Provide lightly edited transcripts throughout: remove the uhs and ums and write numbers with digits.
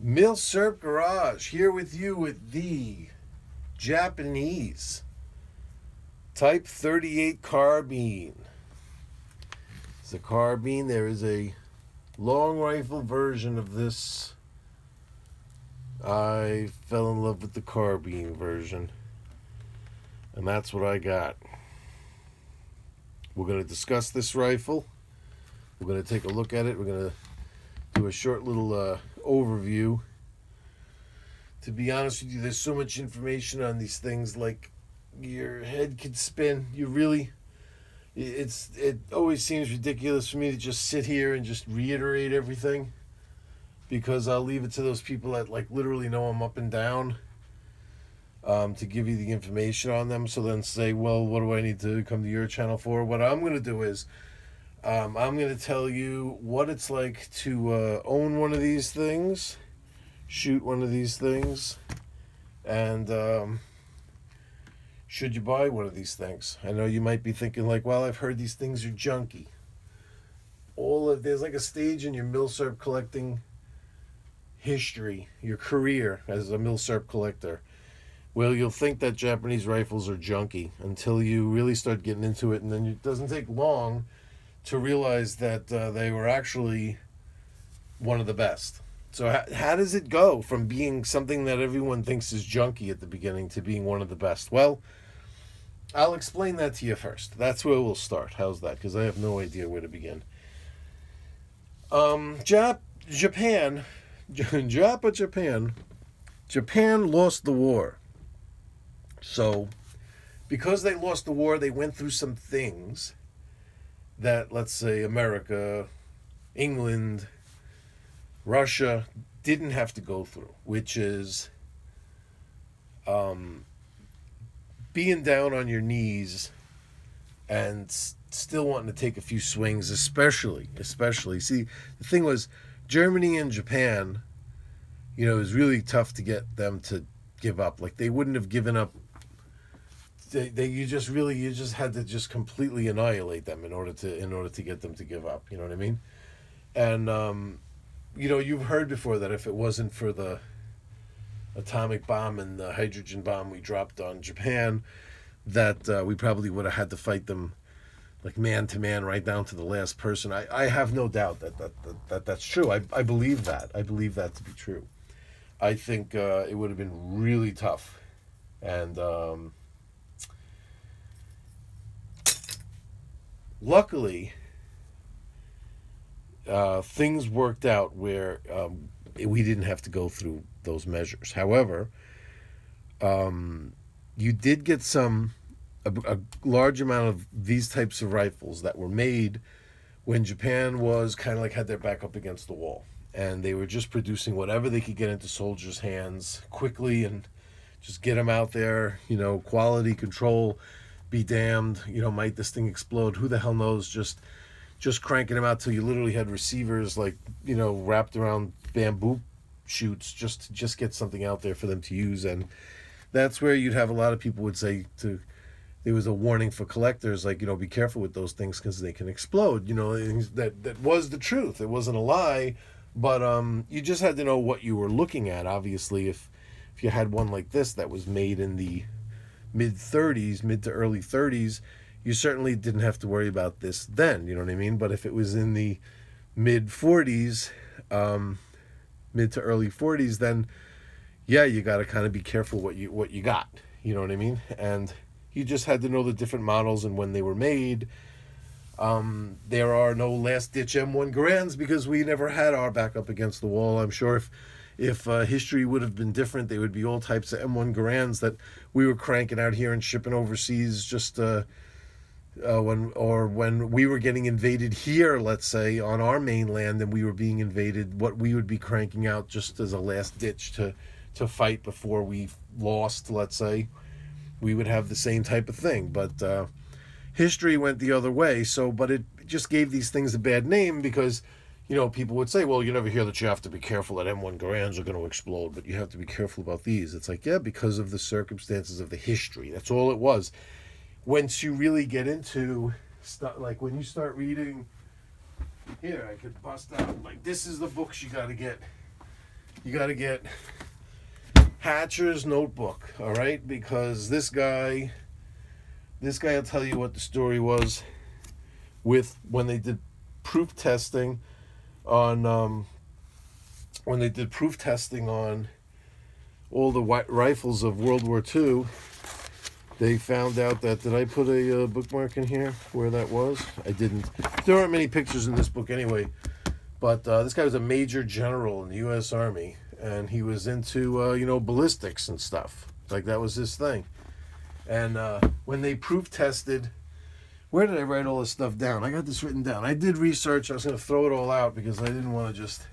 Milsurp Garage here with you with the Japanese Type 38 Carbine. It's a carbine. There is a long rifle version of this. I fell in love with the carbine version, and that's what I got. We're going to discuss this rifle. We're going to take a look at it. We're going to do a short little overview. To be honest with you, there's so much information on these things, like your head could spin. It always seems ridiculous for me to just sit here and just reiterate everything, because I'll leave it to those people that like literally know them up and down, to give you the information on them. So then say, well, what do I need to come to your channel for? What I'm going to do is I'm going to tell you what it's like to own one of these things, shoot one of these things, and should you buy one of these things. I know you might be thinking like, well, I've heard these things are junky. There's like a stage in your Milsurp collecting history, your career as a Milsurp collector, where you'll think that Japanese rifles are junky until you really start getting into it, and then it doesn't take long to realize that they were actually one of the best. So how does it go from being something that everyone thinks is junky at the beginning to being one of the best? Well, I'll explain that to you first. That's where we'll start. How's that? Because I have no idea where to begin. Japan lost the war. So because they lost the war, they went through some things that, let's say, America, England, Russia didn't have to go through, which is being down on your knees and still wanting to take a few swings, especially. See, the thing was, Germany and Japan, it was really tough to get them to give up. Like, they wouldn't have given up. You just had to just completely annihilate them in order to get them to give up. You know what I mean? And you've heard before that if it wasn't for the atomic bomb and the hydrogen bomb we dropped on Japan, that we probably would have had to fight them like man to man, right down to the last person. I have no doubt that's true. I believe that. I believe that to be true. I think it would have been really tough. And luckily, things worked out where we didn't have to go through those measures. However, you did get a large amount of these types of rifles that were made when Japan was kind of like had their back up against the wall, and they were just producing whatever they could get into soldiers' hands quickly and just get them out there. Quality control be damned. Might this thing explode? Who the hell knows? Just cranking them out till you literally had receivers like wrapped around bamboo shoots just to just get something out there for them to use. And that's where you'd have a lot of people would say there was a warning for collectors, like, be careful with those things because they can explode. That was the truth. It wasn't a lie, but you just had to know what you were looking at. Obviously, if you had one like this that was made in the mid to early 30s, you certainly didn't have to worry about this then, you know what I mean? But if it was in the mid 40s, mid to early 40s, then yeah, you got to kind of be careful what you got, you know what I mean? And you just had to know the different models and when they were made. There are no last ditch M1 Garands because we never had our back up against the wall. I'm sure if history would have been different, there would be all types of M1 Garands that we were cranking out here and shipping overseas just when we were getting invaded here, let's say, on our mainland, and we were being invaded, what we would be cranking out just as a last ditch to fight before we lost, let's say, we would have the same type of thing. But history went the other way, but it just gave these things a bad name because, people would say, well, you never hear that you have to be careful that M1 Garands are going to explode, but you have to be careful about these. It's like, yeah, because of the circumstances of the history. That's all it was. Once you really get into stuff, like when you start reading, here, I could bust out, like, this is the books you got to get. you got to get Hatcher's notebook, all right? Because this guy will tell you what the story was with when they did proof testing on all the rifles of World War II. They found out that, did I put a bookmark in here where that was? I didn't. There aren't many pictures in this book anyway, but this guy was a major general in the U.S. Army, and he was into, ballistics and stuff. Like, that was his thing. And when they proof tested, where did I write all this stuff down? I got this written down. I did research. I was going to throw it all out because I didn't want to just...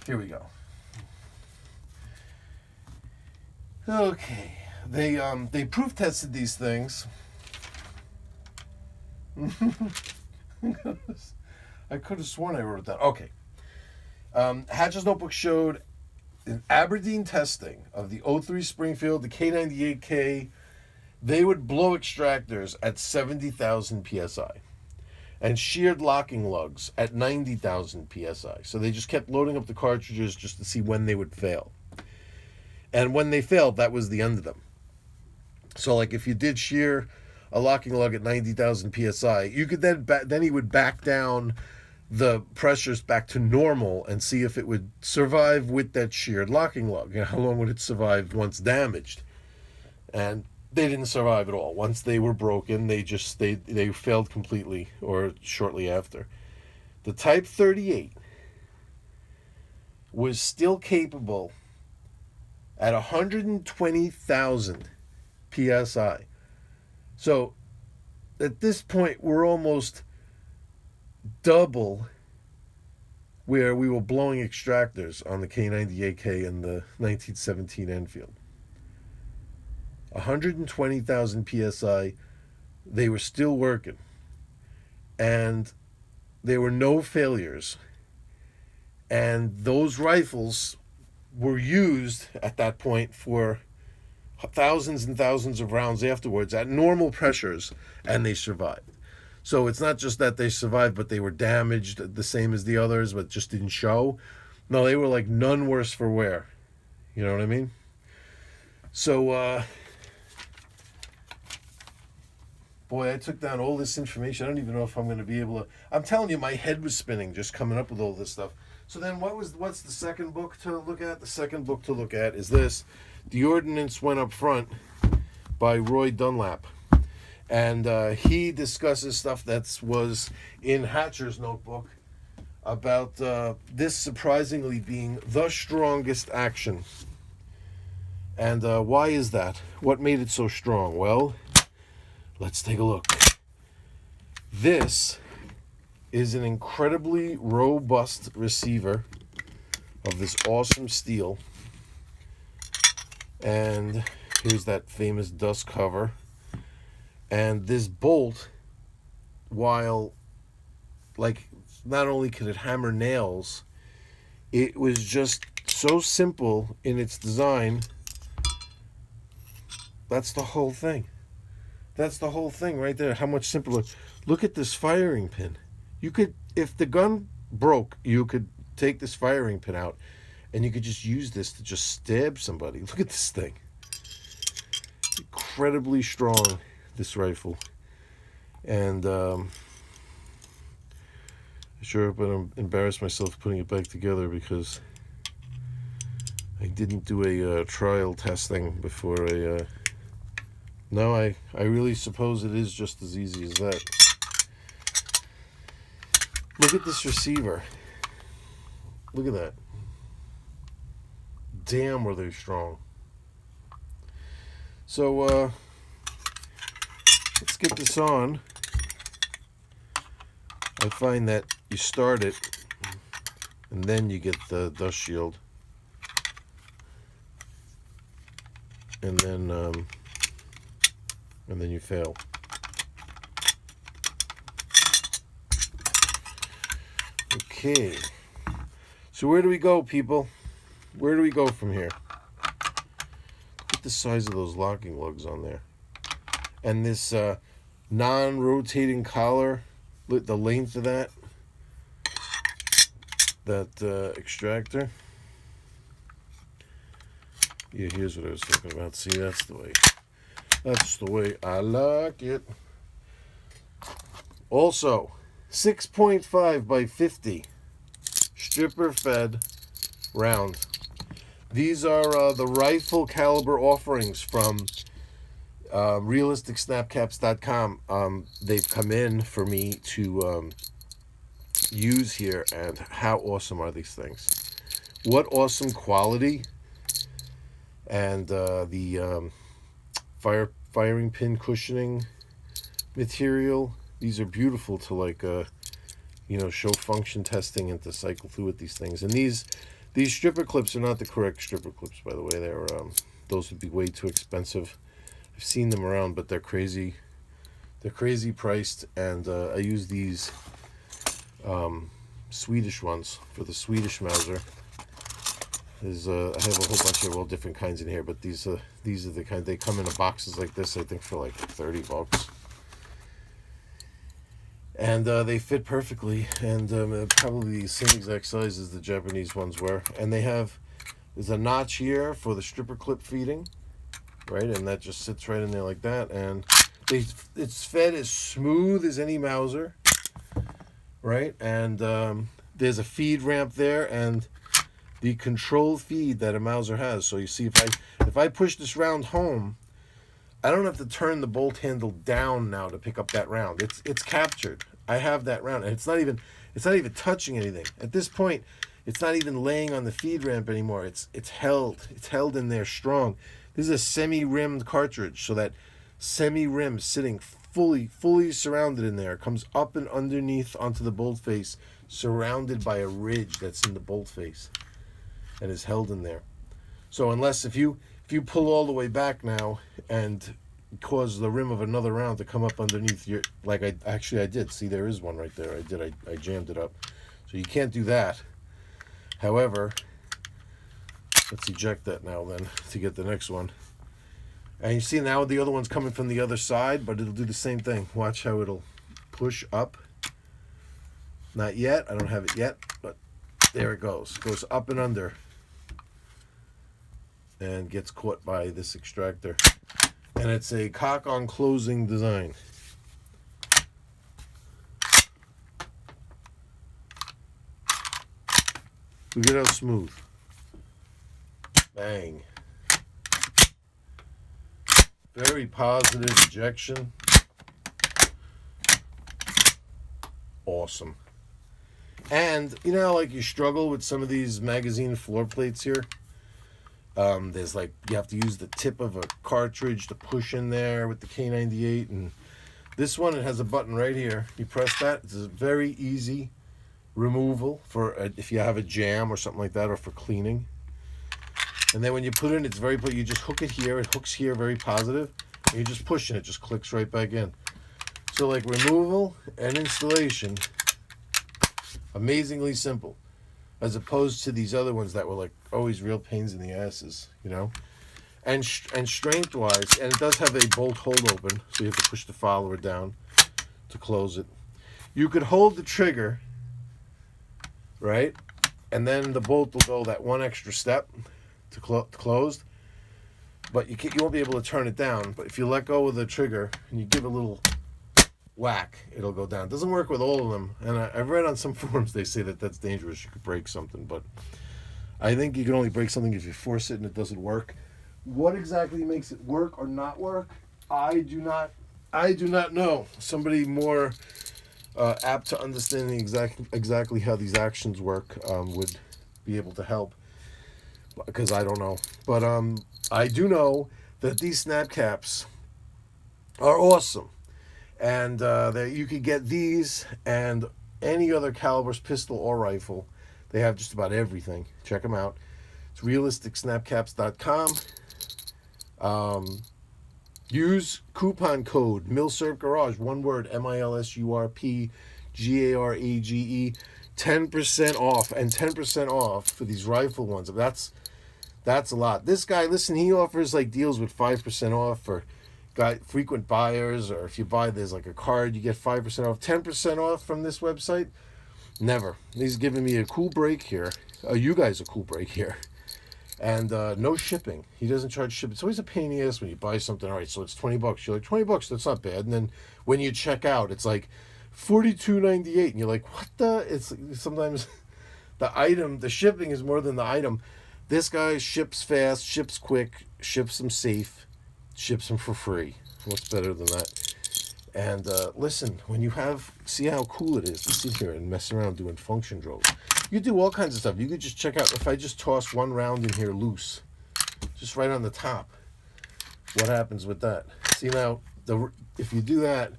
Here we go. Okay. They proof tested these things. I could have sworn I wrote it down. Okay. Hatch's notebook showed in Aberdeen testing of the 03 Springfield, the K98K, they would blow extractors at 70,000 psi and sheared locking lugs at 90,000 psi. So they just kept loading up the cartridges just to see when they would fail. And when they failed, that was the end of them. So, like, if you did shear a locking lug at 90,000 psi, you could then he would back down the pressures back to normal and see if it would survive with that sheared locking lug. And how long would it survive once damaged? And they didn't survive at all. Once they were broken, they failed completely or shortly after. The Type 38 was still capable at 120,000 psi. So at this point, we're almost double where we were blowing extractors on the K98K and the 1917 Enfield. 120,000 psi, they were still working. And there were no failures. And those rifles were used at that point for thousands and thousands of rounds afterwards at normal pressures, and they survived. So it's not just that they survived, but they were damaged the same as the others, but just didn't show. No, they were like none worse for wear. You know what I mean? So, boy, I took down all this information. I don't even know if I'm going to be able to... I'm telling you, my head was spinning just coming up with all this stuff. So then what's the second book to look at? The second book to look at is this. The Ordnance Went Up Front by Roy Dunlap. And he discusses stuff that was in Hatcher's notebook about this surprisingly being the strongest action. And why is that? What made it so strong? Well, let's take a look. This is an incredibly robust receiver of this awesome steel. And here's that famous dust cover. And this bolt, while, like, not only could it hammer nails, it was just so simple in its design. That's the whole thing. That's the whole thing right there. How much simpler. Look at this firing pin. You could, if the gun broke, you could take this firing pin out and you could just use this to just stab somebody. Look at this thing. Incredibly strong, this rifle. And I sure hope I don't embarrass myself putting it back together because I didn't do a trial testing before I... No, I really suppose it is just as easy as that. Look at this receiver. Look at that. Damn, were they strong. So, let's get this on. I find that you start it, and then you get the dust shield. And then you fail. Okay. So where do we go, people? Where do we go from here? Look at the size of those locking lugs on there. And this non-rotating collar, look the length of that extractor. Yeah, here's what I was talking about. See, that's the way. That's the way I like it. Also, 6.5 by 50 stripper fed round. These are the rifle caliber offerings from realisticsnapcaps.com. They've come in for me to use here, and how awesome are these things? What awesome quality. And the firing pin cushioning material. These are beautiful to, like, show function testing and to cycle through with these things. And these stripper clips are not the correct stripper clips, by the way. They're those would be way too expensive. I've seen them around, but they're crazy. They're crazy priced, and I use these Swedish ones for the Swedish Mauser. I have a whole bunch of all different kinds in here, but these are the kind. They come in boxes like this, I think, for like $30, and they fit perfectly, and probably the same exact size as the Japanese ones were. And there's a notch here for the stripper clip feeding, right, and that just sits right in there like that, and it's fed as smooth as any Mauser, right, and there's a feed ramp there, and the control feed that a Mauser has. So you see, if I push this round home, I don't have to turn the bolt handle down now to pick up that round. It's captured. I have that round, and it's not even touching anything. At this point, it's not even laying on the feed ramp anymore. It's held in there strong. This is a semi-rimmed cartridge, so that semi-rim sitting fully surrounded in there, comes up and underneath onto the bolt face, surrounded by a ridge that's in the bolt face, and is held in there. So unless if you pull all the way back now and cause the rim of another round to come up underneath your, like I did. See, there is one right there. I jammed it up. So you can't do that. However, let's eject that now then to get the next one. And you see now the other one's coming from the other side, but it'll do the same thing. Watch how it'll push up. Not yet. I don't have it yet, but there it goes. Goes up and under, and gets caught by this extractor. And it's a cock-on closing design. Look at how smooth. Bang. Very positive ejection. Awesome. And, like you struggle with some of these magazine floor plates here. There's like, you have to use the tip of a cartridge to push in there with the K98, and this one, it has a button right here. You press that. It's a very easy removal for if you have a jam or something like that, or for cleaning. And then when you put it in, it's very, you just hook it here. It hooks here, very positive, and you just push, and it just clicks right back in. So like removal and installation, amazingly simple, as opposed to these other ones that were like always real pains in the asses, and strength wise, and it does have a bolt hold open, so you have to push the follower down to close it. You could hold the trigger, right, and then the bolt will go that one extra step to closed, but you won't be able to turn it down. But if you let go of the trigger and you give a little whack, it'll go down. It doesn't work with all of them, and I've read on some forums they say that that's dangerous. You could break something, but I think you can only break something if you force it and it doesn't work. What exactly makes it work or not work, I do not know. Somebody more apt to understanding exactly how these actions work would be able to help, because I don't know. But I do know that these snap caps are awesome. And that you could get these and any other calibers, pistol or rifle. They have just about everything. Check them out. It's realisticsnapcaps.com. Use coupon code Milsurp Garage, one word, MILSURP GARAGE, 10% off, and 10% off for these rifle ones. That's a lot. This guy, listen, he offers like deals with 5% off for frequent buyers, or if you buy, there's like a card, you get 5% off. 10% off from this website? Never. He's giving me a cool break here. You guys a cool break here. And no shipping. He doesn't charge shipping. It's always a pain in the ass when you buy something. All right, so it's $20. You're like, $20, that's not bad. And then when you check out, it's like $42.98, and you're like, what the? It's sometimes the shipping is more than the item. This guy ships fast, ships quick, ships them safe, ships them for free. What's better than that? And listen, when you see how cool it is to sit here and mess around doing function drills. You do all kinds of stuff. You could just check out, if I just toss one round in here loose, just right on the top, what happens with that? See now, if you do that,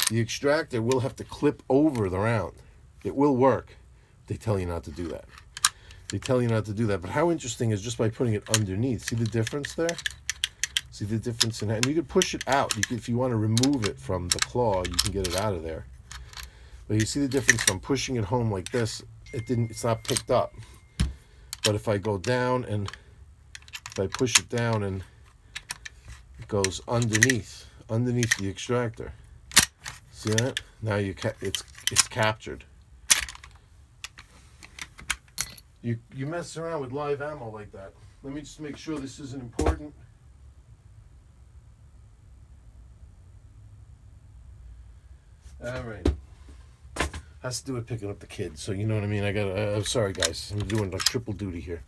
the extractor will have to clip over the round. It will work. They tell you not to do that. They tell you not to do that. But how interesting is just by putting it underneath. See the difference there? See the difference in that? And you can push it out. If you want to remove it from the claw, you can get it out of there. But you see the difference from pushing it home like this. It's not picked up. But if I go down and if I push it down and it goes underneath the extractor. See that? Now it's captured. You mess around with live ammo like that. Let me just make sure this isn't important. All right. Has to do with picking up the kids, so you know what I mean. I'm sorry, guys. I'm doing like triple duty here.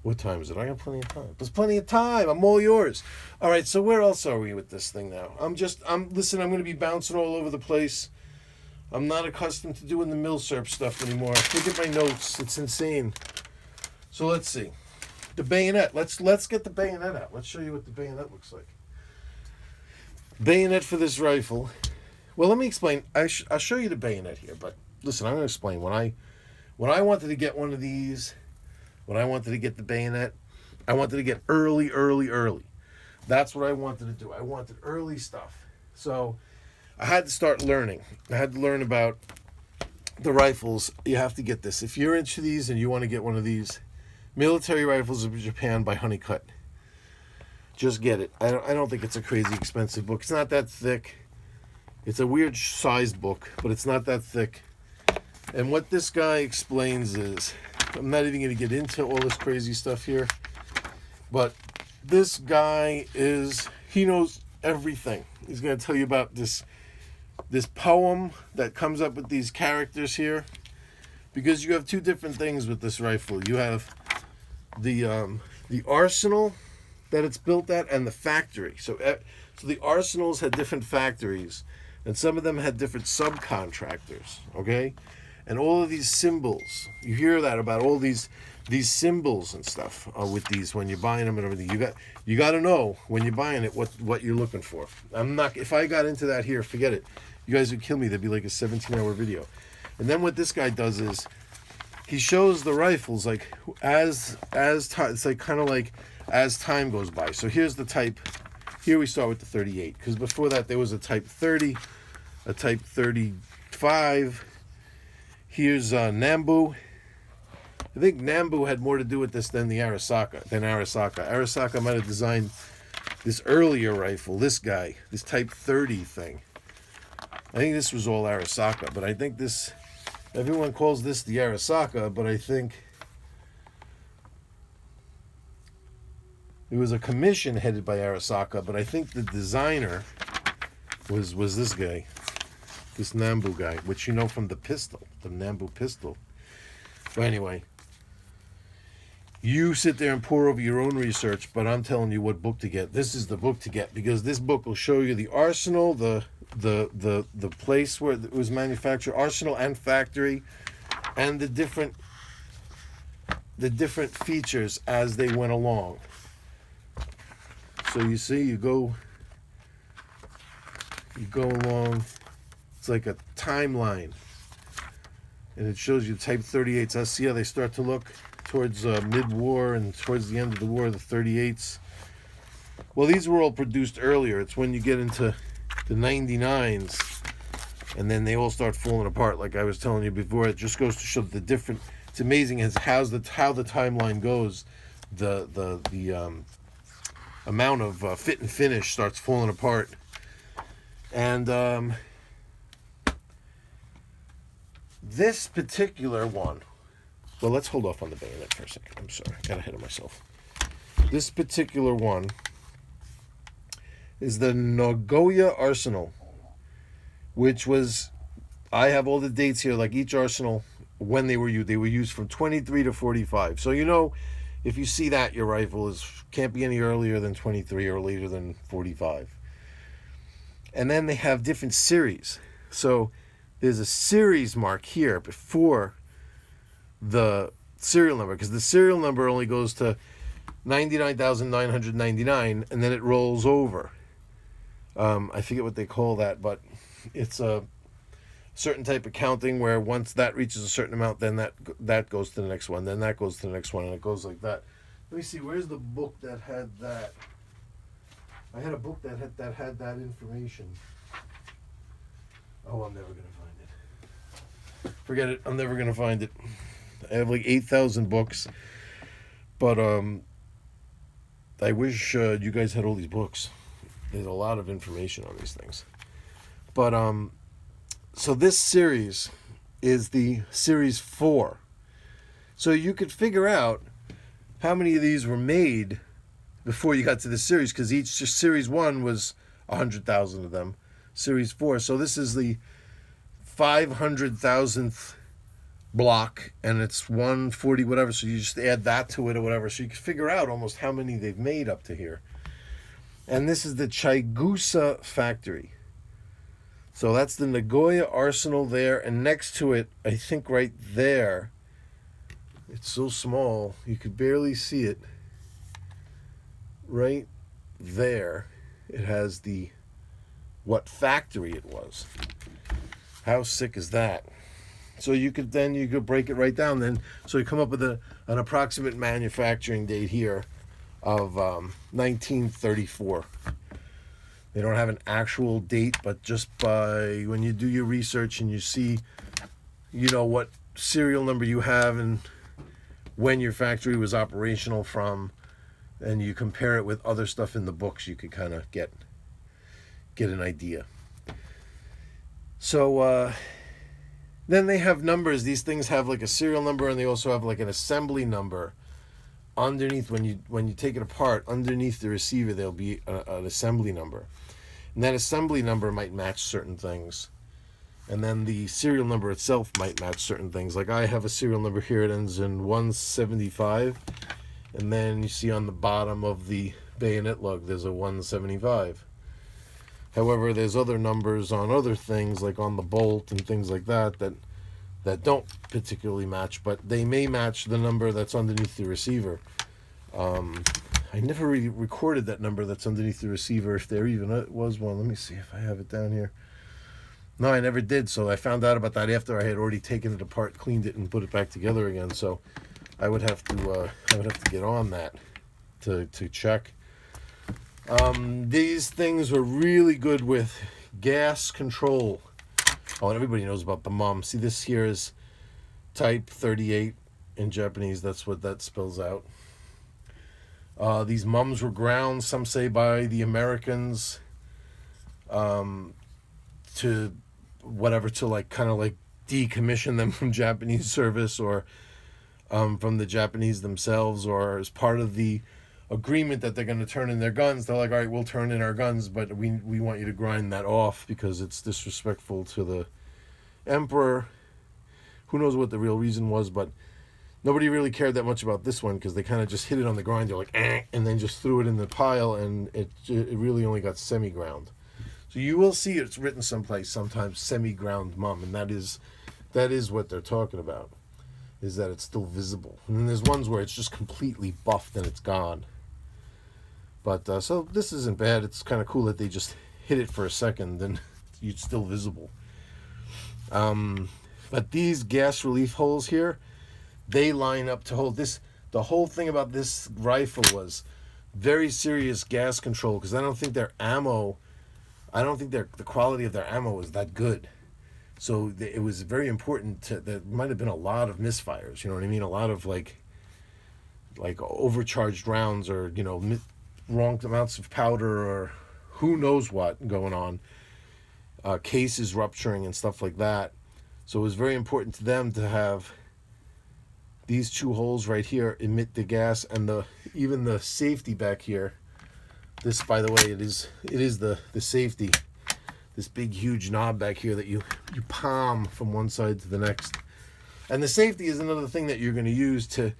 What time is it? I got plenty of time. There's plenty of time. I'm all yours. All right. So where else are we with this thing now? Listen. I'm going to be bouncing all over the place. I'm not accustomed to doing the Milsurp stuff anymore. Look at my notes. It's insane. So let's see. The bayonet. Let's get the bayonet out. Let's show you what the bayonet looks like. Bayonet for this rifle. Well, let me explain. I'll show you the bayonet here, but listen, I'm going to explain. When I wanted to get one of these, when I wanted to get the bayonet, I wanted to get early. That's what I wanted to do. I wanted early stuff. So I had to start learning. I had to learn about the rifles. You have to get this. If you're into these and you want to get one of these, Military Rifles of Japan by Honeycutt. Just get it. I don't think it's a crazy expensive book. It's not that thick. It's a weird sized book, but it's not that thick. And what this guy explains is, I'm not even going to get into all this crazy stuff here, but this guy he knows everything. He's going to tell you about this poem that comes up with these characters here, because you have two different things with this rifle. You have the arsenal that it's built at and the factory. So the arsenals had different factories, and some of them had different subcontractors, okay? And all of these symbols, you hear that about all these symbols and stuff with these when you're buying them and everything. You got to know when you're buying it what you're looking for. If I got into that here, forget it. You guys would kill me. There'd be like a 17-hour video. And then what this guy does is he shows the rifles like as time. It's like kind of like as time goes by. So here's the type. Here we start with the 38, because before that there was a Type 30, a Type 35. Here's Nambu. I think Nambu had more to do with this than Arisaka. Arisaka might have designed this earlier rifle, this guy, this Type 30 thing. I think this was all Arisaka, but I think everyone calls this the Arisaka, but I think it was a commission headed by Arisaka, but I think the designer was this guy, this Nambu guy, which you know from the pistol, the Nambu pistol. But anyway, you sit there and pour over your own research, but I'm telling you what book to get. This is the book to get, because this book will show you the arsenal, the place where it was manufactured, arsenal and factory, and the different features as they went along. So you see, you go along. It's like a timeline, and it shows you Type 38s. I see how they start to look towards mid-war and towards the end of the war. The 38s. Well, these were all produced earlier. It's when you get into the 99s, and then they all start falling apart. Like I was telling you before, it just goes to show the different. It's amazing as how the timeline goes. The amount of fit and finish starts falling apart. And this particular one, Well, let's hold off on the bayonet for a second. I'm sorry, I got ahead of myself. This particular one is the Nagoya Arsenal, which was, I have all the dates here, like each arsenal, when they were used. They were used from 23 to 45. So you know, if you see that, your rifle can't be any earlier than 23 or later than 45. And then they have different series. So there's a series mark here before the serial number, because the serial number only goes to 99,999, and then it rolls over. I forget what they call that, but it's a certain type of counting where once that reaches a certain amount, then that goes to the next one, then that goes to the next one, and it goes like that. Let me see, where's the book that had that? I had a book that had that information. Oh, I'm never going to find it. Forget it, I'm never going to find it. I have like 8,000 books, but I wish you guys had all these books. There's a lot of information on these things. But so this series is the series 4. So you could figure out how many of these were made before you got to this series, because each series 1 was 100,000 of them. Series 4. So this is the 500,000th block, and it's 140 whatever. So you just add that to it or whatever. So you can figure out almost how many they've made up to here. And this is the Chigusa factory. So that's the Nagoya Arsenal there, and next to it, I think right there, it's so small you could barely see it. Right there, it has what factory it was. How sick is that? So you could break it right down then. So you come up with an approximate manufacturing date here of 1934. They don't have an actual date, but just by when you do your research and you see, you know, what serial number you have and when your factory was operational from, and you compare it with other stuff in the books, you could kind of get an idea. So then they have numbers. These things have like a serial number, and they also have like an assembly number underneath. When you take it apart, underneath the receiver, there'll be an assembly number, and that assembly number might match certain things, and then the serial number itself might match certain things. Like I have a serial number here, it ends in 175, and then you see on the bottom of the bayonet lug there's a 175. However, there's other numbers on other things, like on the bolt and things like that that don't particularly match, but they may match the number that's underneath the receiver. I never really recorded that number that's underneath the receiver, if there even was one. Let me see if I have it down here. No, I never did, so I found out about that after I had already taken it apart, cleaned it, and put it back together again. So I would have to get on that to check. These things were really good with gas control. Oh, and everybody knows about the mum. See, this here is type 38 in Japanese. That's what that spells out. These mums were ground, some say, by the Americans to like kind of like decommission them from Japanese service, or from the Japanese themselves, or as part of the agreement that they're going to turn in their guns. They're like, all right, we'll turn in our guns, but we want you to grind that off because it's disrespectful to the emperor. Who knows what the real reason was, but nobody really cared that much about this one because they kind of just hit it on the grinder like, and then just threw it in the pile, and it really only got semi-ground. So you will see it's written someplace sometimes semi-ground mum, and that is what they're talking about, is that it's still visible. And then there's ones where it's just completely buffed and it's gone. But so this isn't bad. It's kind of cool that they just hit it for a second and it's still visible. But these gas relief holes here, they line up to hold this. The whole thing about this rifle was very serious gas control, because I don't think the quality of their ammo was that good. So it was very important there might have been a lot of misfires, you know what I mean? A lot of like overcharged rounds, or, you know, wrong amounts of powder, or who knows what going on, cases rupturing and stuff like that. So it was very important to them to have these two holes right here emit the gas, and even the safety back here. This, by the way, it is the safety. This big huge knob back here that you palm from one side to the next. And the safety is another thing that you're going to use to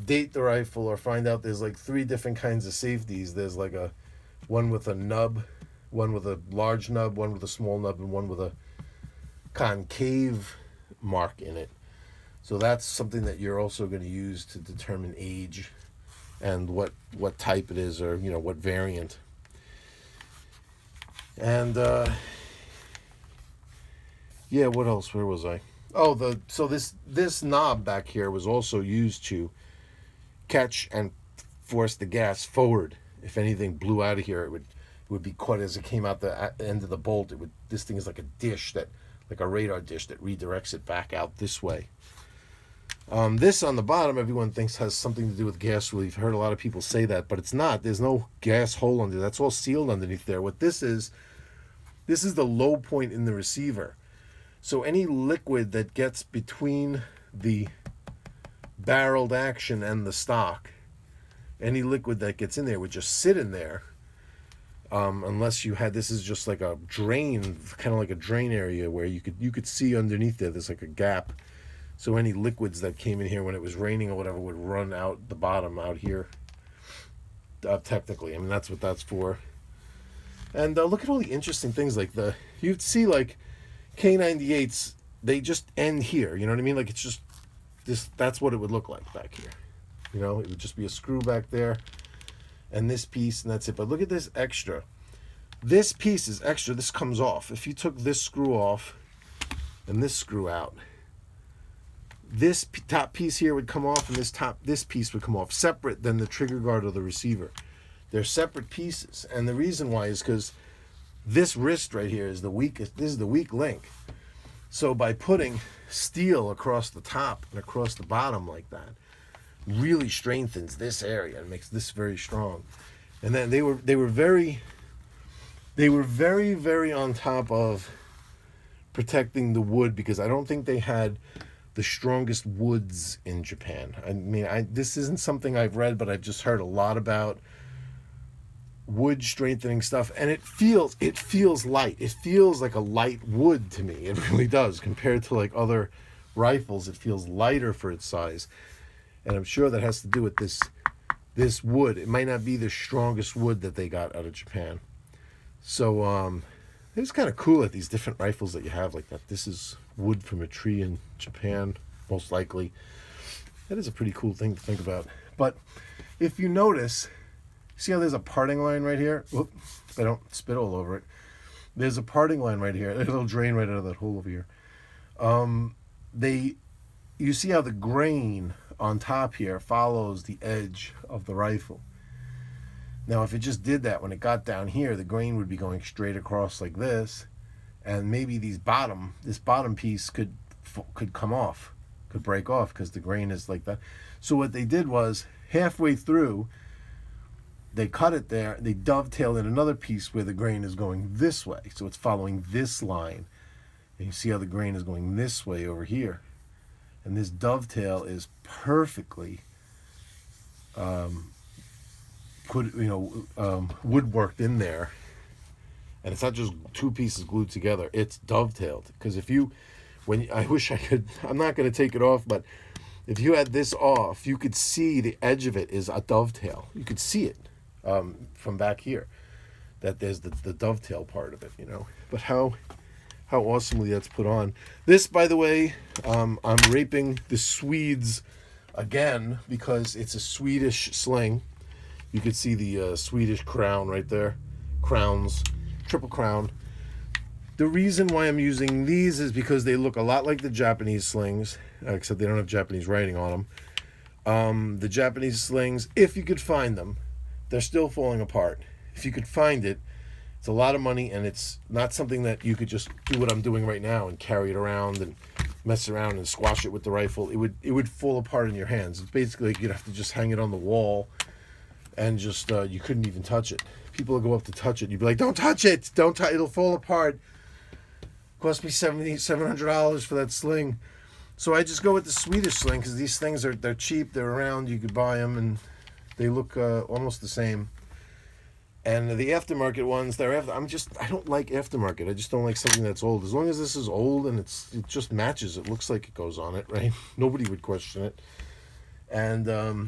date the rifle or find out. There's like 3 different kinds of safeties. There's like one with a nub, one with a large nub, one with a small nub, and one with a concave mark in it. So that's something that you're also going to use to determine age and what type it is, or what variant. And yeah, what else? Where was I? Oh, so this knob back here was also used to catch and force the gas forward. If anything blew out of here, it would be caught as it came out the end of the bolt. This thing is like a dish, like a radar dish that redirects it back out this way. This on the bottom, everyone thinks has something to do with gas relief. I've heard a lot of people say that, but it's not. There's no gas hole under. That's all sealed underneath there. What this is the low point in the receiver. So any liquid that gets between the barreled action and the stock, any liquid that gets in there would just sit in there, unless you had, this is just like a drain, kind of like a drain area where you could see underneath there. There's like a gap. So any liquids that came in here when it was raining or whatever would run out the bottom out here. Technically, I mean, that's what that's for. And look at all the interesting things, like you'd see like K98s, they just end here. You know what I mean? Like it's just this. That's what it would look like back here. It would just be a screw back there, and this piece, and that's it. But look at this extra. This piece is extra. This comes off. If you took this screw off and this screw out, this top piece here would come off, and this piece would come off, separate than the trigger guard of the receiver. They're separate pieces, and the reason why is because this wrist right here is the weakest. This is the weak link. So by putting steel across the top and across the bottom like that, really strengthens this area and makes this very strong. And then they were very on top of protecting the wood, because I don't think they had the strongest woods in Japan. I mean, this isn't something I've read, but I've just heard a lot about wood strengthening stuff, and it feels light. It feels like a light wood to me. It really does. Compared to like other rifles, it feels lighter for its size, and I'm sure that has to do with this wood. It might not be the strongest wood that they got out of Japan. So it's kind of cool at these different rifles that you have like that. This is wood from a tree in Japan, most likely. That is a pretty cool thing to think about. But if you notice, see how there's a parting line right here? Whoop, I don't spit all over it. There's a parting line right here. There's a little drain right out of that hole over here. You see how the grain on top here follows the edge of the rifle. Now, if it just did that, when it got down here, the grain would be going straight across like this, and maybe this bottom piece could come off, could break off, because the grain is like that. So what they did was, halfway through, they cut it there, they dovetailed in another piece where the grain is going this way, so it's following this line, and you see how the grain is going this way over here, and this dovetail is perfectly woodworked in there, and it's not just two pieces glued together, it's dovetailed. Because I wish I could, I'm not going to take it off, but if you had this off, you could see the edge of it is a dovetail. You could see it from back here, that there's the dovetail part of it, But how awesomely that's put on. This, by the way, I'm raping the Swedes again, because it's a Swedish sling. You could see the Swedish crown right there. Crowns, triple crown. The reason why I'm using these is because they look a lot like the Japanese slings, except they don't have Japanese writing on them. The Japanese slings, if you could find them, they're still falling apart. If you could find it, it's a lot of money, and it's not something that you could just do what I'm doing right now and carry it around and mess around and squash it with the rifle. It would fall apart in your hands. It's basically like you'd have to just hang it on the wall, and just you couldn't even touch it. People would go up to touch it. You'd be like, "Don't touch it! Don't touch! It'll fall apart." Cost me $700 for that sling. So I just go with the Swedish sling because these things they're cheap, they're around, you could buy them, and they look almost the same. And the aftermarket ones, I don't like aftermarket. I just don't like something that's old. As long as this is old and it just matches, it looks like it goes on it, right? Nobody would question it. And the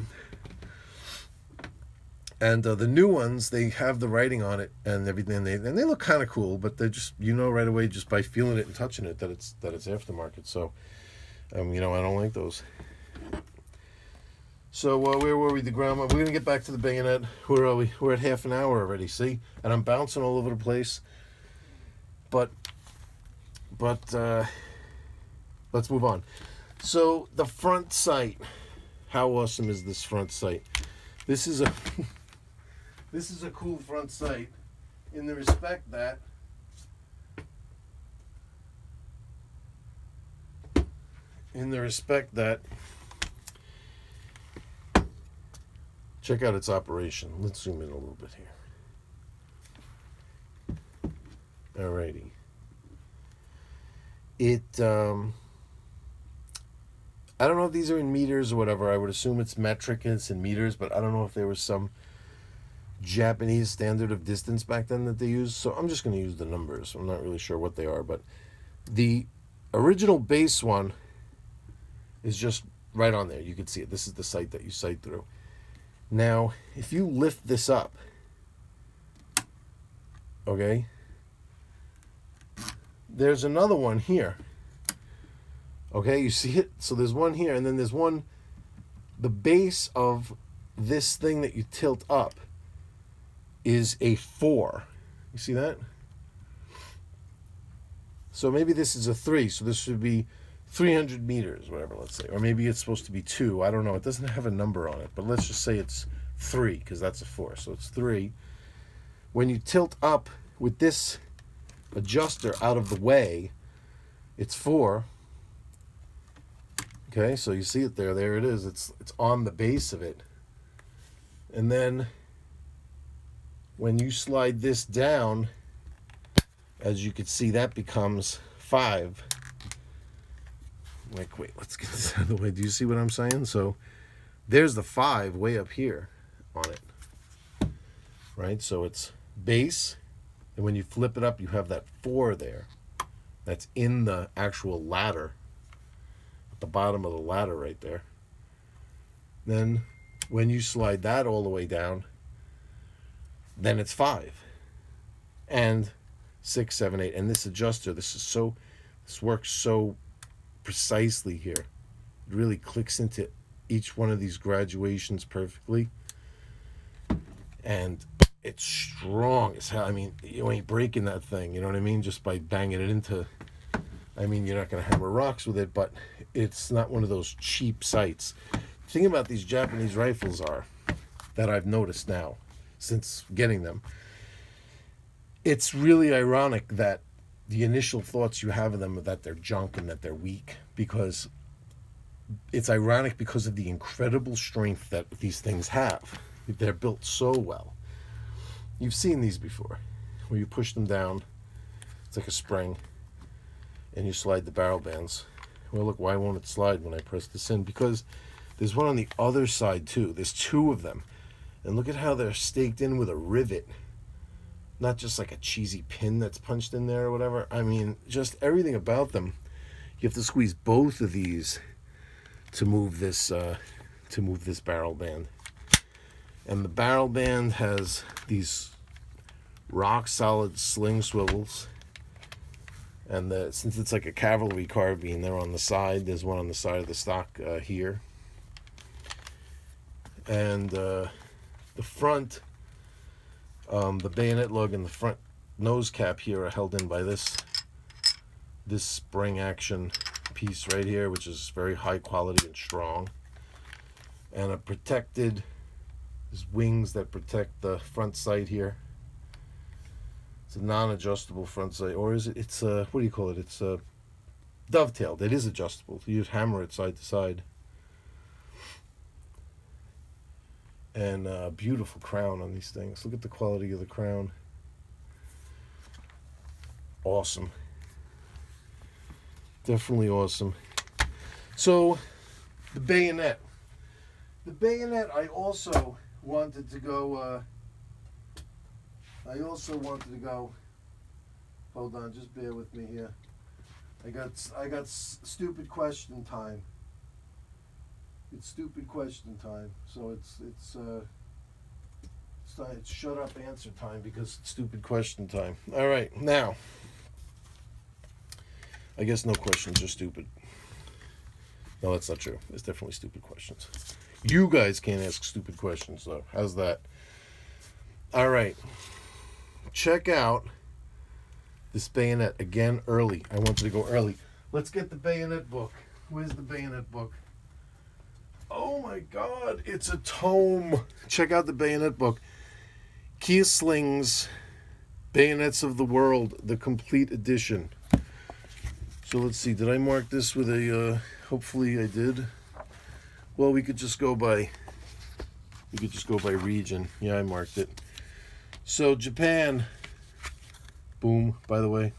new ones, they have the writing on it and everything. And they look kind of cool, but they're just, right away just by feeling it and touching it that it's aftermarket. So, I don't like those. So where were we? The ground. We're gonna get back to the bayonet. Where are we? We're at half an hour already. See, and I'm bouncing all over the place. But let's move on. So the front sight. How awesome is this front sight? This is a this is a cool front sight in the respect that check out its operation. Let's zoom in a little bit here. Alrighty. I don't know if these are in meters or whatever. I would assume it's metric and it's in meters, but I don't know if there was some Japanese standard of distance back then that they used. So I'm just going to use the numbers. I'm not really sure what they are, but the original base one is just right on there. You can see it. This is the sight that you sight through. Now, if you lift this up, okay, there's another one here. Okay, you see it? So there's one here, and then there's one, the base of this thing that you tilt up is a 4. You see that? So maybe this is a 3, so this should be 300 meters, whatever, let's say. Or maybe it's supposed to be 2. I don't know. It doesn't have a number on it, but let's just say it's 3, because that's a 4. So it's 3. When you tilt up with this adjuster out of the way, it's 4. Okay, so you see it there. There it is. It's on the base of it. And then when you slide this down, as you can see, that becomes 5. Wait, let's get this out of the way. Do you see what I'm saying? So there's the 5 way up here on it. Right? So it's base, and when you flip it up, you have that 4 there. That's in the actual ladder. The bottom of the ladder right there. Then when you slide that all the way down, then it's 5 and 6, 7, 8. And this adjuster, this works so precisely here. It really clicks into each one of these graduations perfectly, and it's strong as hell. I mean, you ain't breaking that thing, you know what I mean, just by banging it into, I mean, you're not going to hammer rocks with it, but it's not one of those cheap sights. The thing about these Japanese rifles are, that I've noticed now, since getting them, it's really ironic that the initial thoughts you have of them are that they're junk and that they're weak, because it's ironic because of the incredible strength that these things have. They're built so well. You've seen these before, where you push them down, it's like a spring, and you slide the barrel bands. Well, look, why won't it slide when I press this in? Because there's one on the other side too. There's 2 of them. And look at how they're staked in with a rivet. Not just like a cheesy pin that's punched in there or whatever. I mean, just everything about them. You have to squeeze both of these to move this barrel band. And the barrel band has these rock solid sling swivels. And since it's like a cavalry carbine, they're on the side. There's one on the side of the stock here. And the front, the bayonet lug and the front nose cap here are held in by this spring action piece right here, which is very high quality and strong. And there's wings that protect the front sight here. It's a non-adjustable front sight, or is it? It's what do you call it? It's dovetailed. It is adjustable. You just hammer it side to side. And beautiful crown on these things. Look at the quality of the crown. Awesome. Definitely awesome. So, the bayonet. The bayonet, I also wanted to go. Hold on, just bear with me here. I got stupid question time. It's stupid question time. So it's shut up answer time because it's stupid question time. All right, now. I guess no questions are stupid. No, that's not true. It's definitely stupid questions. You guys can't ask stupid questions, though. How's that? All right. Check out this bayonet again early. I wanted to go early. Let's get the bayonet book. Where's the bayonet book? Oh, my God. It's a tome. Check out the bayonet book. Kiesling's Bayonets of the World, the complete edition. So let's see, did I mark this with a, hopefully I did. Well, we could just go by region. Yeah, I marked it. So Japan, boom, by the way,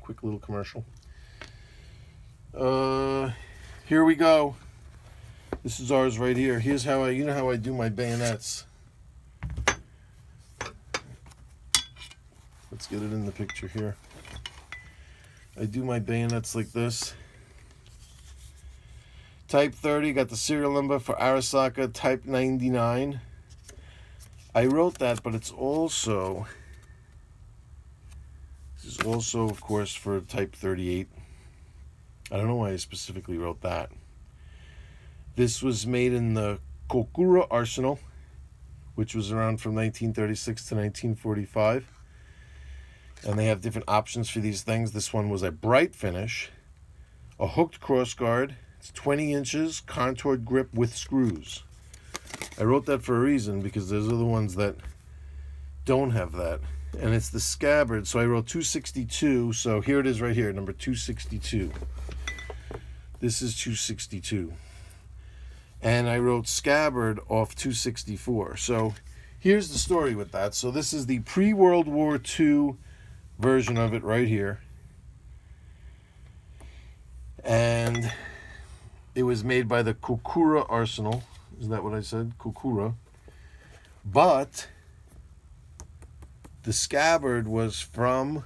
quick little commercial. Here we go. This is ours right here. Here's how you know how I do my bayonets. Let's get it in the picture here. I do my bayonets like this. Type 30, got the serial number for Arisaka, type 99. I wrote that, but this is also, of course, for type 38. I don't know why I specifically wrote that. This was made in the Kokura arsenal, which was around from 1936 to 1945. And they have different options for these things. This one was a bright finish, a hooked crossguard. It's 20 inches, contoured grip with screws. I wrote that for a reason because those are the ones that don't have that. And it's the scabbard. So I wrote 262. So here it is right here, number 262. This is 262. And I wrote scabbard off 264. So here's the story with that. So this is the pre-World War II version of it right here, and it was made by the Kokura arsenal. Is that what I said? Kokura. But the scabbard was from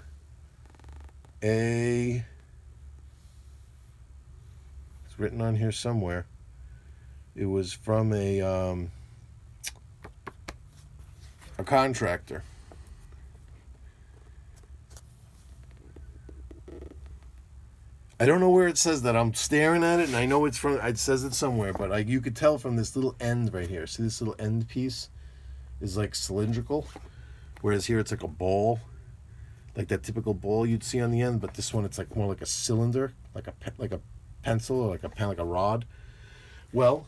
it's written on here somewhere. It was from a contractor. I don't know where it says that. I'm staring at it, and I know it says it somewhere, but you could tell from this little end right here. See this little end piece is like cylindrical, whereas here it's like a ball, like that typical ball you'd see on the end. But this one, it's like more like a cylinder, like a pencil or like a pen, like a rod. Well,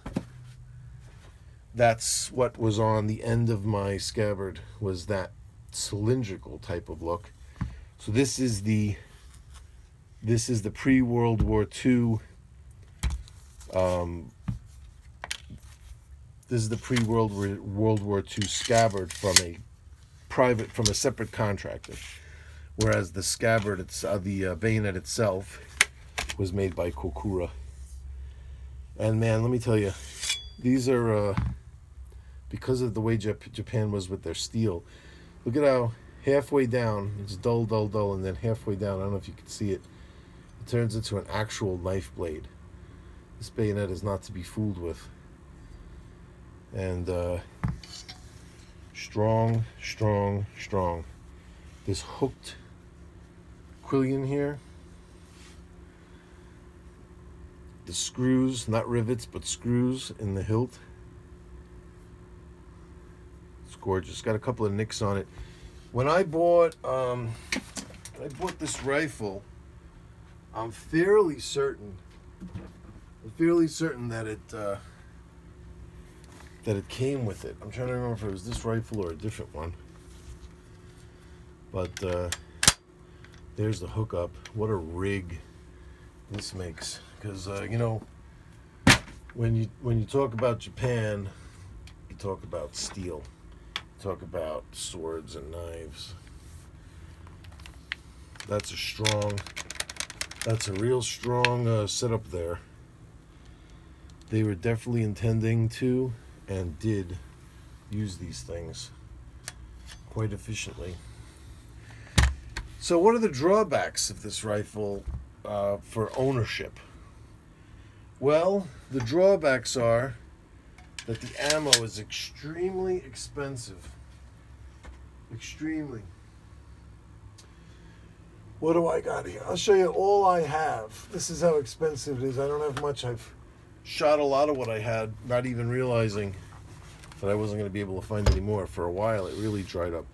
that's what was on the end of my scabbard, was that cylindrical type of look. So this is the pre-World War II. This is the pre-World War II scabbard from a separate contractor, whereas the scabbard, the bayonet itself, was made by Kokura. And man, let me tell you, these are because of the way Japan was with their steel. Look at how halfway down it's dull, dull, dull, and then halfway down, I don't know if you can see it. It turns into an actual knife blade. This bayonet is not to be fooled with. And strong, strong, strong. This hooked quillion here. The screws, not rivets, but screws in the hilt. It's gorgeous. Got a couple of nicks on it. When I bought this rifle, I'm fairly certain that it came with it. I'm trying to remember if it was this rifle or a different one. But there's the hookup. What a rig this makes. Because when you talk about Japan, you talk about steel. You talk about swords and knives. That's a real strong setup there. they were definitely intending to and did use these things quite efficiently. So what are the drawbacks of this rifle for ownership? Well, the drawbacks are that the ammo is extremely expensive. Extremely. What do I got here? I'll show you all I have. This is how expensive it is. I don't have much. I've shot a lot of what I had, not even realizing that I wasn't going to be able to find any more. For a while, it really dried up.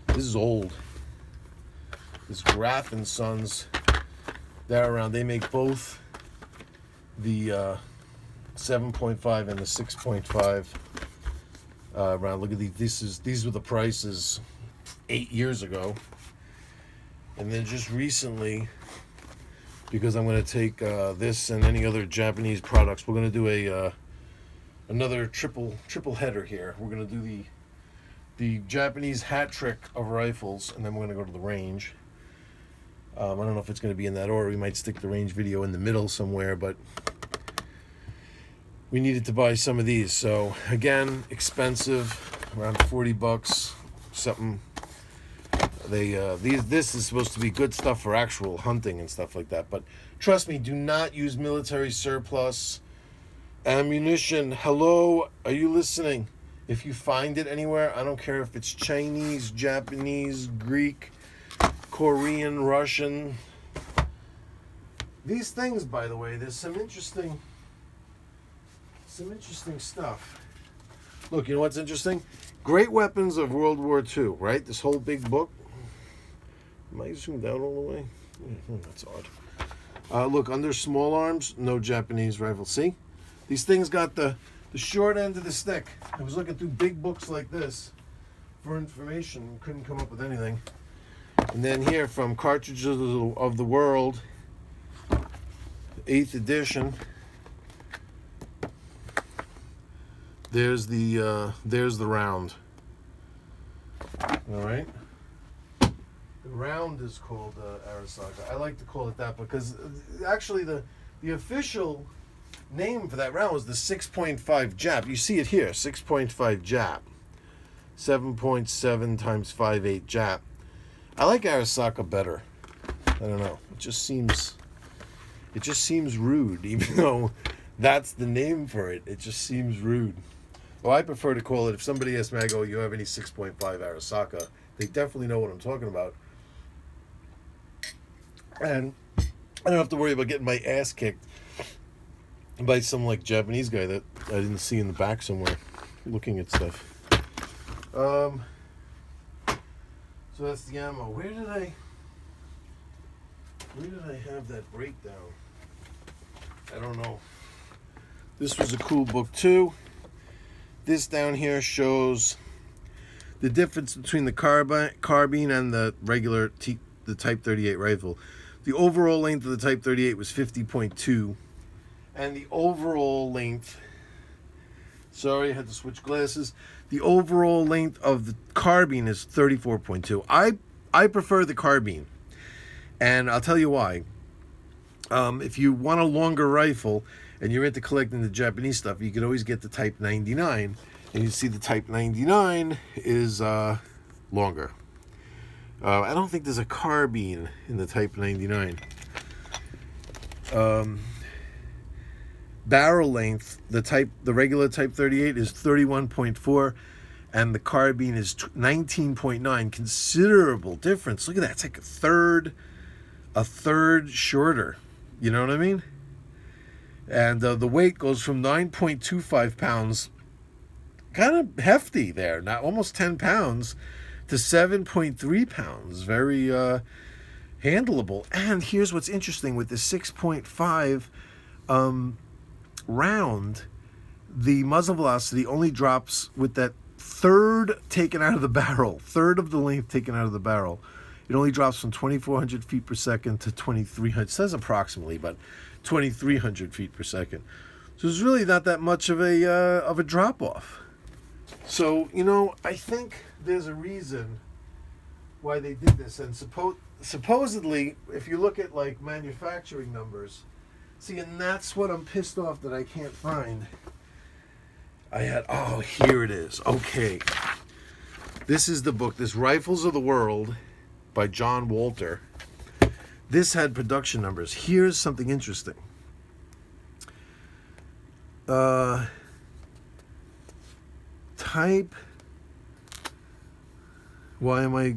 This is old. This Graff & Sons, they're around. They make both the 7.5 and the 6.5 round. Look at these. These were the prices 8 years ago. And then just recently, because I'm going to take this and any other Japanese products, we're going to do another triple header here. We're going to do the Japanese hat trick of rifles, and then we're going to go to the range. I don't know if it's going to be in that order. We might stick the range video in the middle somewhere, but we needed to buy some of these. So again, expensive, around $40, something. This is supposed to be good stuff for actual hunting and stuff like that. But trust me, do not use military surplus ammunition. Hello, are you listening? If you find it anywhere, I don't care if it's Chinese, Japanese, Greek, Korean, Russian. These things, by the way, there's some interesting stuff. Look, you know what's interesting? Great Weapons of World War II, right? This whole big book. Am I zoomed out all the way? That's odd. Look, under small arms, no Japanese rifle. See? These things got the short end of the stick. I was looking through big books like this for information. Couldn't come up with anything. And then here, from Cartridges of the World, 8th edition. There's the round. All right. The round is called Arisaka. I like to call it that because actually the official name for that round was the 6.5 Jap. You see it here, 6.5 Jap. 7.7 times 5.8 Jap. I like Arisaka better. I don't know. It just seems rude, even though that's the name for it. It just seems rude. Well, I prefer to call it, if somebody asks me, I go, you have any 6.5 Arisaka? They definitely know what I'm talking about. And I don't have to worry about getting my ass kicked by some like Japanese guy that I didn't see in the back somewhere looking at stuff. So that's the ammo. Where did I have that breakdown? I don't know. This was a cool book too. This down here shows the difference between the carbine and the regular the Type 38 rifle. The overall length of the Type 38 was 50.2, and the overall length, sorry, I had to switch glasses. The overall length of the carbine is 34.2. I prefer the carbine, and I'll tell you why. If you want a longer rifle and you're into collecting the Japanese stuff, you could always get the Type 99, and you see the Type 99 is longer. I don't think there's a carbine in the Type 99. Barrel length, the regular Type 38 is 31.4, and the carbine is 19.9. Considerable difference. Look at that. It's like a third shorter. You know what I mean? And the weight goes from 9.25 pounds, kind of hefty there, not almost 10 pounds, to 7.3 pounds. Very handleable. And here's what's interesting with the 6.5 round, the muzzle velocity only drops with that third taken out of the barrel, third of the length taken out of the barrel. It only drops from 2,400 feet per second to 2,300. It says approximately, but 2,300 feet per second. So it's really not that much of a drop off. So, you know, I think there's a reason why they did this. And supposedly, if you look at like manufacturing numbers, See, and that's what I'm pissed off that I can't find. Oh, here it is. Okay. This is the book, this Rifles of the World by John Walter. This had production numbers. Here's something interesting. Type. Why am I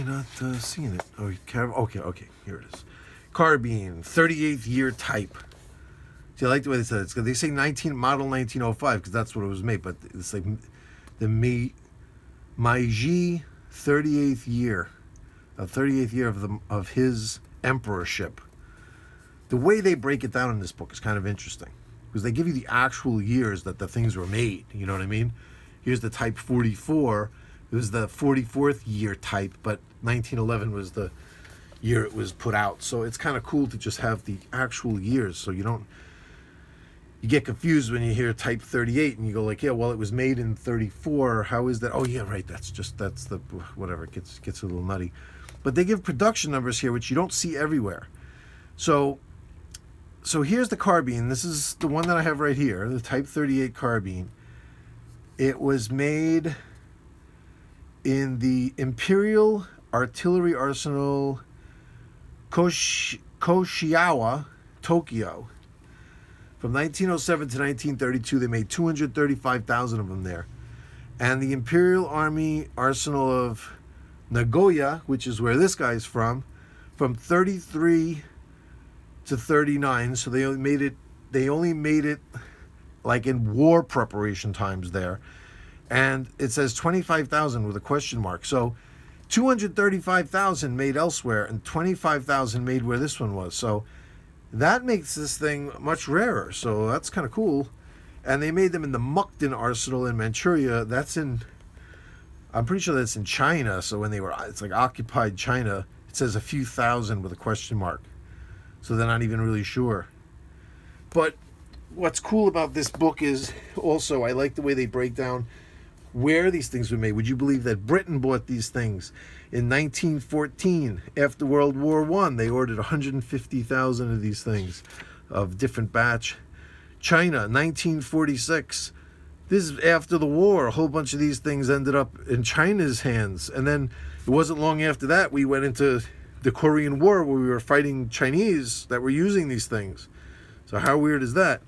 not seeing it? Oh, okay, here it is. Carbine, 38th year type. See, I like the way they said it. They say model 1905 because that's what it was made, but it's like the Meiji 38th year of his emperorship. The way they break it down in this book is kind of interesting because they give you the actual years that the things were made. You know what I mean? Here's the type 44. It was the 44th year type, but 1911 was the year it was put out. So it's kind of cool to just have the actual years, so you get confused when you hear type 38 and you go like, yeah, well, it was made in 34. How is that? Oh yeah, right. That's the whatever. It gets a little nutty. But they give production numbers here, which you don't see everywhere. So here's the carbine. This is the one that I have right here, the type 38 carbine. It was made in the Imperial Artillery Arsenal, Koshiawa, Tokyo. From 1907 to 1932, they made 235,000 of them there. And the Imperial Army Arsenal of Nagoya, which is where this guy's from 33 to 39. So they only made it like in war preparation times there. And it says 25,000 with a question mark. So 235,000 made elsewhere and 25,000 made where this one was. So that makes this thing much rarer. So that's kind of cool. And they made them in the Mukden Arsenal in Manchuria. I'm pretty sure that's in China. So it's like occupied China. It says a few thousand with a question mark. So they're not even really sure. But what's cool about this book is also, I like the way they break down where these things were made. Would you believe that Britain bought these things in 1914 after World War I? They ordered 150,000 of these things of different batch. China, 1946. This is after the war. A whole bunch of these things ended up in China's hands. And then it wasn't long after that we went into the Korean War where we were fighting Chinese that were using these things. So how weird is that?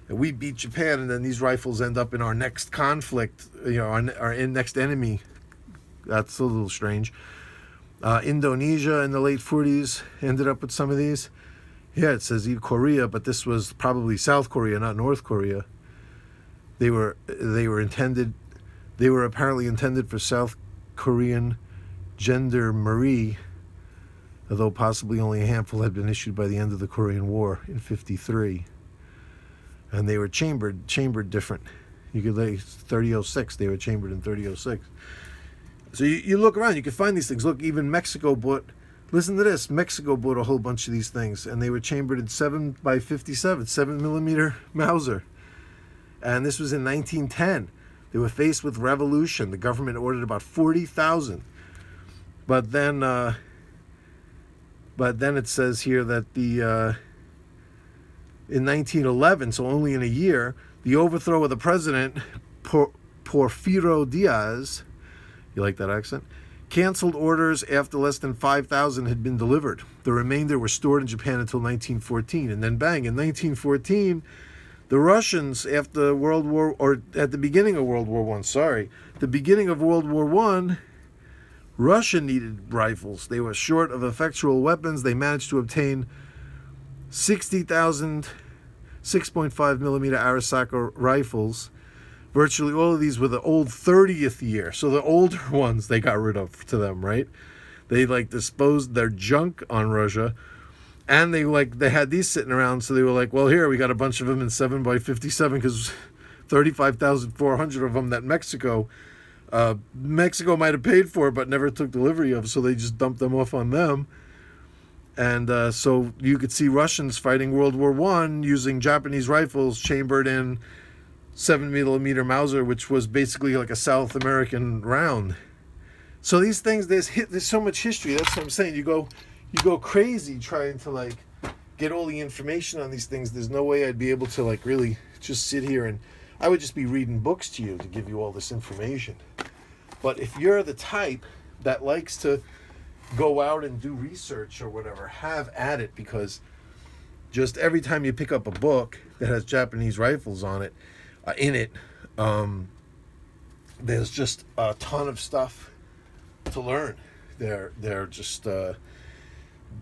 And we beat Japan, and then these rifles end up in our next conflict, our next enemy. That's a little strange. Indonesia in the late 40s ended up with some of these. Yeah, it says Korea, but this was probably South Korea, not North Korea. They were apparently intended for South Korean gendarmerie, although possibly only a handful had been issued by the end of the Korean War in 1953. And they were chambered different. You could lay 3006. They were chambered in 3006. So you look around, you can find these things. Look, even Mexico bought. Listen to this. Mexico bought a whole bunch of these things, and they were chambered in 7x57, 7mm Mauser. And this was in 1910. They were faced with revolution. The government ordered about 40,000. But then it says here that in 1911, so only in a year, the overthrow of the president, Porfirio Diaz, you like that accent, canceled orders after less than 5,000 had been delivered. The remainder were stored in Japan until 1914. And then bang, in 1914, the Russians, at the beginning of World War I, Russia needed rifles. They were short of effectual weapons. They managed to obtain 60,000 6.5mm Arisaka rifles. Virtually all of these were the old 30th year. So the older ones they got rid of to them, right? They disposed their junk on Russia. And they had these sitting around, so they were like, well, here, we got a bunch of them in 7x57 because 35,400 of them that Mexico might have paid for but never took delivery of, so they just dumped them off on them. And so you could see Russians fighting World War I using Japanese rifles chambered in 7mm Mauser, which was basically like a South American round. So these things, there's so much history. That's what I'm saying. You you go crazy trying to like get all the information on these things. There's no way I'd be able to like really just sit here and I would just be reading books to you to give you all this information. But if you're the type that likes to go out and do research or whatever, have at it, because just every time you pick up a book that has Japanese rifles on it, in it, there's just a ton of stuff to learn. They're just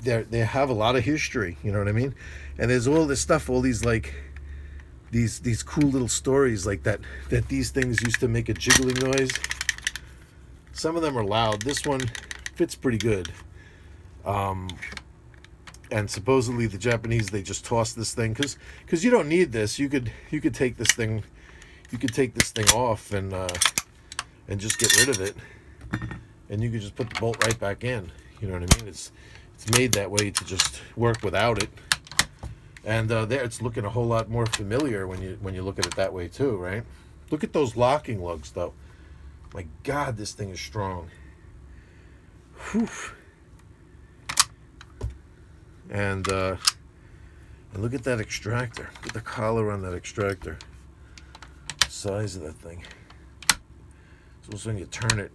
they have a lot of history, you know what I mean? And there's all this stuff, all these like these cool little stories like that these things used to make a jiggling noise. Some of them are loud. This one fits pretty good. And supposedly the Japanese, they just toss this thing because you don't need this. You could take this thing, off and just get rid of it, and you could just put the bolt right back in. You know what I mean? It's made that way to just work without it. And there, it's looking a whole lot more familiar when you look at it that way too, right? Look at those locking lugs, though. My God, this thing is strong. Whew. And look at that extractor. Look at the collar on that extractor. The size of that thing. So also when you turn it,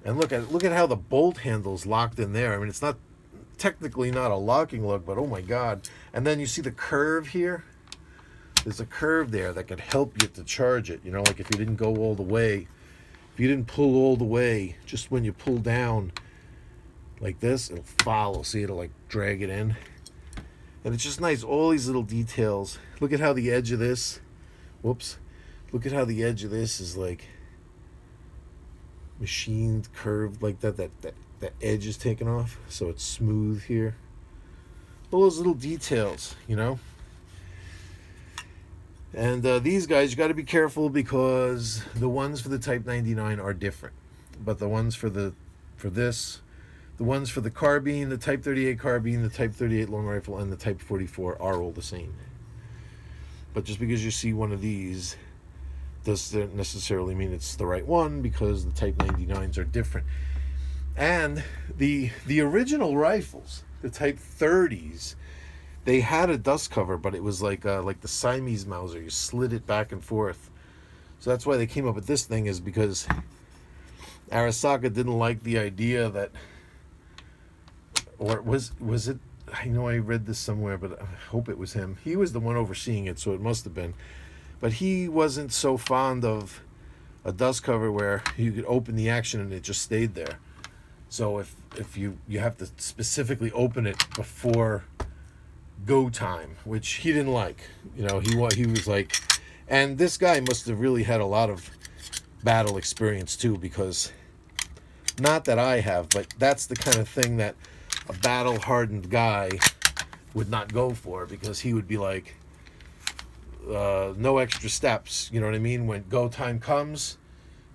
and look at how the bolt handle's locked in there. I mean, it's not technically not a locking lug, but oh my God! And then you see the curve here. There's a curve there that could help you to charge it. You know, like if you didn't go all the way, if you didn't pull all the way, just when you pull down like this, it'll follow. See, it'll like drag it in. And it's just nice, all these little details. Look at how the edge of this, whoops, look at how the edge of this is like machined, curved like that. That edge is taken off, so it's smooth here. All those little details, you know. And these guys, you got to be careful because the ones for the Type 99 are different, but the ones for this. The ones for the carbine, the Type 38 carbine, the Type 38 long rifle, and the Type 44 are all the same. But just because you see one of these doesn't necessarily mean it's the right one, because the Type 99s are different. And the original rifles, the Type 30s, they had a dust cover, but it was like the Siamese Mauser. You slid it back and forth. So that's why they came up with this thing, is because Arisaka didn't like the idea that, or was it, I know I read this somewhere, but I hope it was him. He was the one overseeing it, so it must have been. But he wasn't so fond of a dust cover where you could open the action and it just stayed there. So if you have to specifically open it before go time, which he didn't like. You know, he was like, and this guy must have really had a lot of battle experience too, because not that I have, but that's the kind of thing that a battle-hardened guy would not go for, because he would be like, no extra steps. You know what I mean? When go time comes,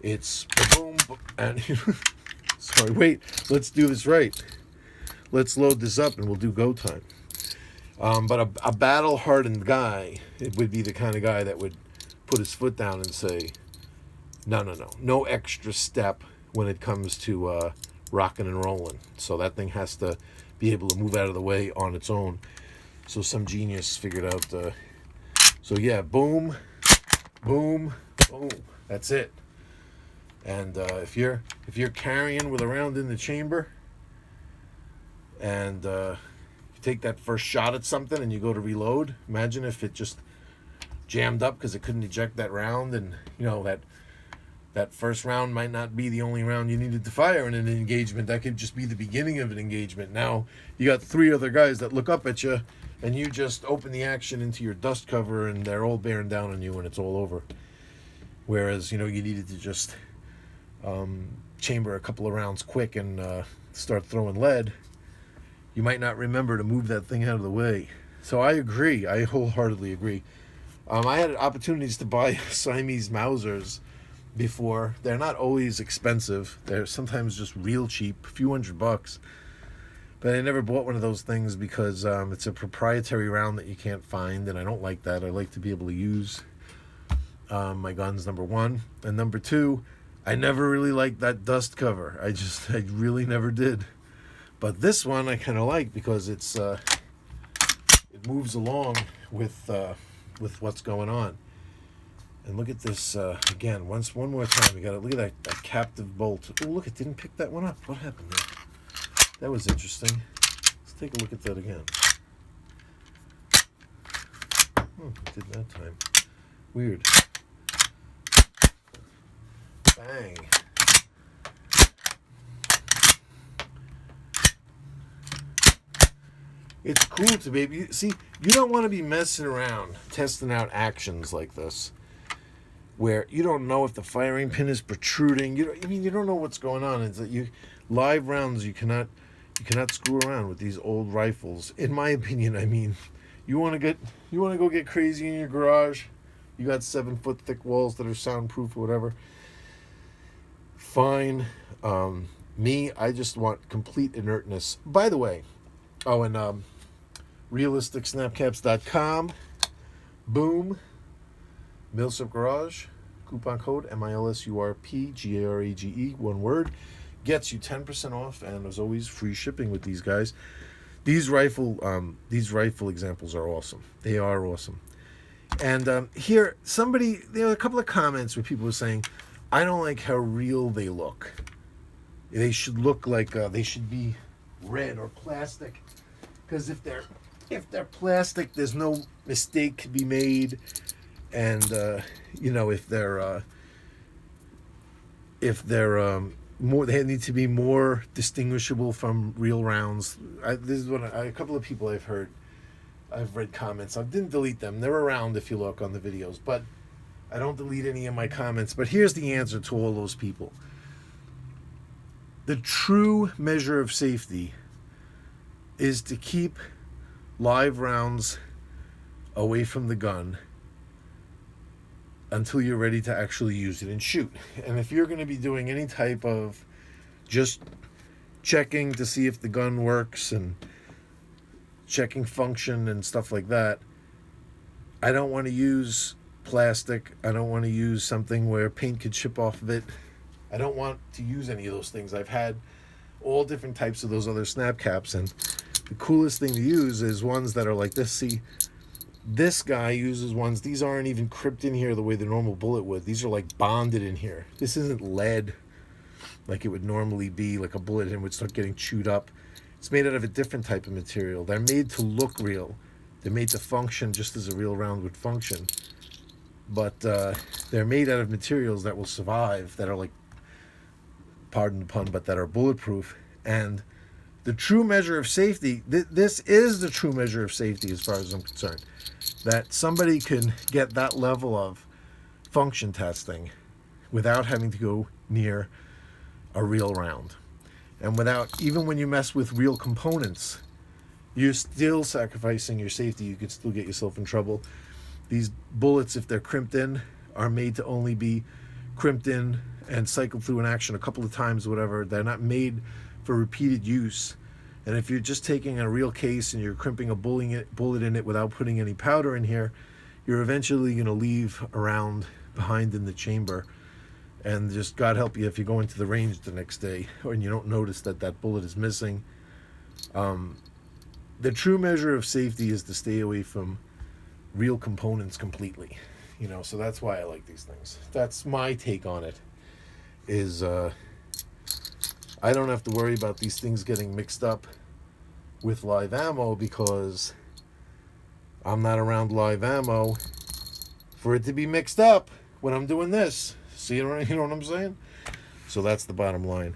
it's boom, and sorry, wait, let's do this right. Let's load this up and we'll do go time. But a battle-hardened guy, it would be the kind of guy that would put his foot down and say, no extra step when it comes to rocking and rolling. So that thing has to be able to move out of the way on its own. So some genius figured out so yeah, boom, boom, boom. That's it. And if you're carrying with a round in the chamber, and you take that first shot at something and you go to reload, imagine if it just jammed up because it couldn't eject that round, and you know that first round might not be the only round you needed to fire in an engagement. That could just be the beginning of an engagement. Now you got three other guys that look up at you, and you just open the action into your dust cover, and they're all bearing down on you when it's all over. Whereas, you needed to just chamber a couple of rounds quick and start throwing lead. You might not remember to move that thing out of the way. So I agree. I wholeheartedly agree. I had opportunities to buy Siamese Mausers before. They're not always expensive. They're sometimes just real cheap, a few $100. But I never bought one of those things because it's a proprietary round that you can't find, and I don't like that. I like to be able to use my guns, number one. And number two, I never really liked that dust cover. I really never did. But this one I kind of like because it moves along with what's going on. And look at this again. One more time. We got to look at that captive bolt. Oh, look! It didn't pick that one up. What happened there? That was interesting. Let's take a look at that again. It did that time. Weird. Bang. It's cool to be. See, you don't want to be messing around testing out actions like this, where you don't know if the firing pin is protruding. You don't know what's going on. It's that live rounds. You cannot screw around with these old rifles. In my opinion, I mean, you want to go get crazy in your garage. You got 7-foot thick walls that are soundproof or whatever. Fine. Me, I just want complete inertness. By the way, and realisticsnapcaps.com. Boom. Milsurp Garage. Coupon code MILSURP GARAGE, one word. Gets you 10% off, and as always, free shipping with these guys. These rifle examples are awesome. They are awesome. And here, there are a couple of comments where people are saying, I don't like how real they look. They should look like they should be red or plastic, because if they're plastic, there's no mistake to be made, and if they're more, they need to be more distinguishable from real rounds. This is what a couple of people I've read comments. I didn't delete them. They're around if you look on the videos, but I don't delete any of my comments. But here's the answer to all those people. The true measure of safety is to keep live rounds away from the gun until you're ready to actually use it and shoot. And if you're going to be doing any type of just checking to see if the gun works and checking function and stuff like that, I don't want to use plastic. I don't want to use something where paint could chip off of it. I don't want to use any of those things. I've had all different types of those other snap caps, and the coolest thing to use is ones that are like this. See, this guy uses ones, these aren't even crimped in here the way the normal bullet would. These are like bonded in here. This isn't lead like it would normally be, like a bullet and would start getting chewed up. It's made out of a different type of material. They're made to look real. They're made to function just as a real round would function. But they're made out of materials that will survive, that are like, pardon the pun, but that are bulletproof. And the true measure of safety, this is the true measure of safety as far as I'm concerned, that somebody can get that level of function testing without having to go near a real round. And without, even when you mess with real components, you're still sacrificing your safety. You could still get yourself in trouble. These bullets, if they're crimped in, are made to only be crimped in and cycled through an action a couple of times or whatever. They're not made for repeated use. And if you're just taking a real case and you're crimping a bullet in it without putting any powder in here, you're eventually going to leave a round behind in the chamber. And just God help you if you go into the range the next day and you don't notice that that bullet is missing. The true measure of safety is to stay away from real components completely. So that's why I like these things. That's my take on it, is I don't have to worry about these things getting mixed up with live ammo, because I'm not around live ammo for it to be mixed up when I'm doing this. See, you know what I'm saying? So that's the bottom line.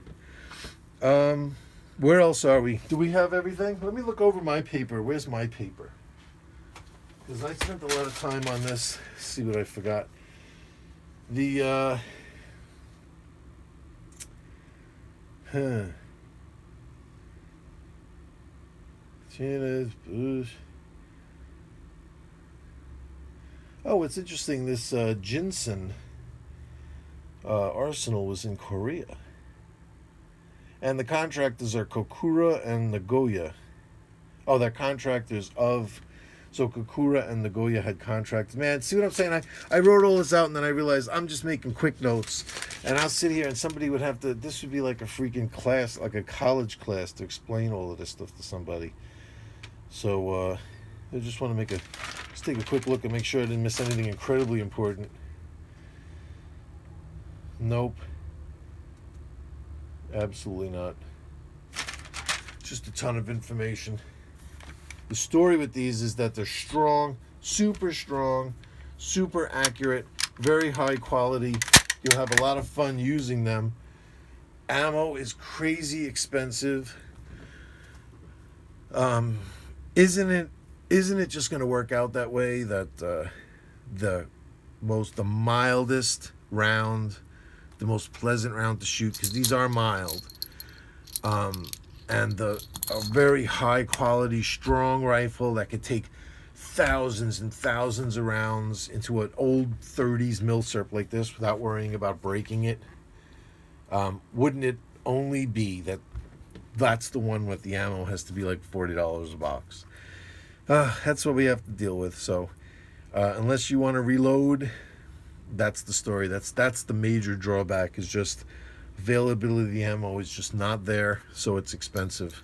Where else are we? Do we have everything? Let me look over my paper. Where's my paper? Because I spent a lot of time on this. Let's see what I forgot. Oh, it's interesting. This Jinsen arsenal was in Korea. And the contractors are Kokura and Nagoya. Oh, they're contractors of... So Kokura and Nagoya had contracts. Man, see what I'm saying? I wrote all this out and then I realized I'm just making quick notes. And I'll sit here and somebody would have to, this would be like a freaking class, like a college class to explain all of this stuff to somebody. So I just want to just take a quick look and make sure I didn't miss anything incredibly important. Nope. Absolutely not. Just a ton of information. The story with these is that they're strong, super accurate, very high quality. You'll have a lot of fun using them. Ammo is crazy expensive. Isn't it just going to work out that way, that the mildest round, the most pleasant round to shoot, because these are mild, and a very high quality, strong rifle that could take thousands and thousands of rounds into an old 30s Milsurp like this without worrying about breaking it. Wouldn't it only be that's the one with the ammo has to be like $40 a box? That's what we have to deal with. So unless you want to reload, that's the story. That's the major drawback, is just availability of the ammo is just not there, so it's expensive.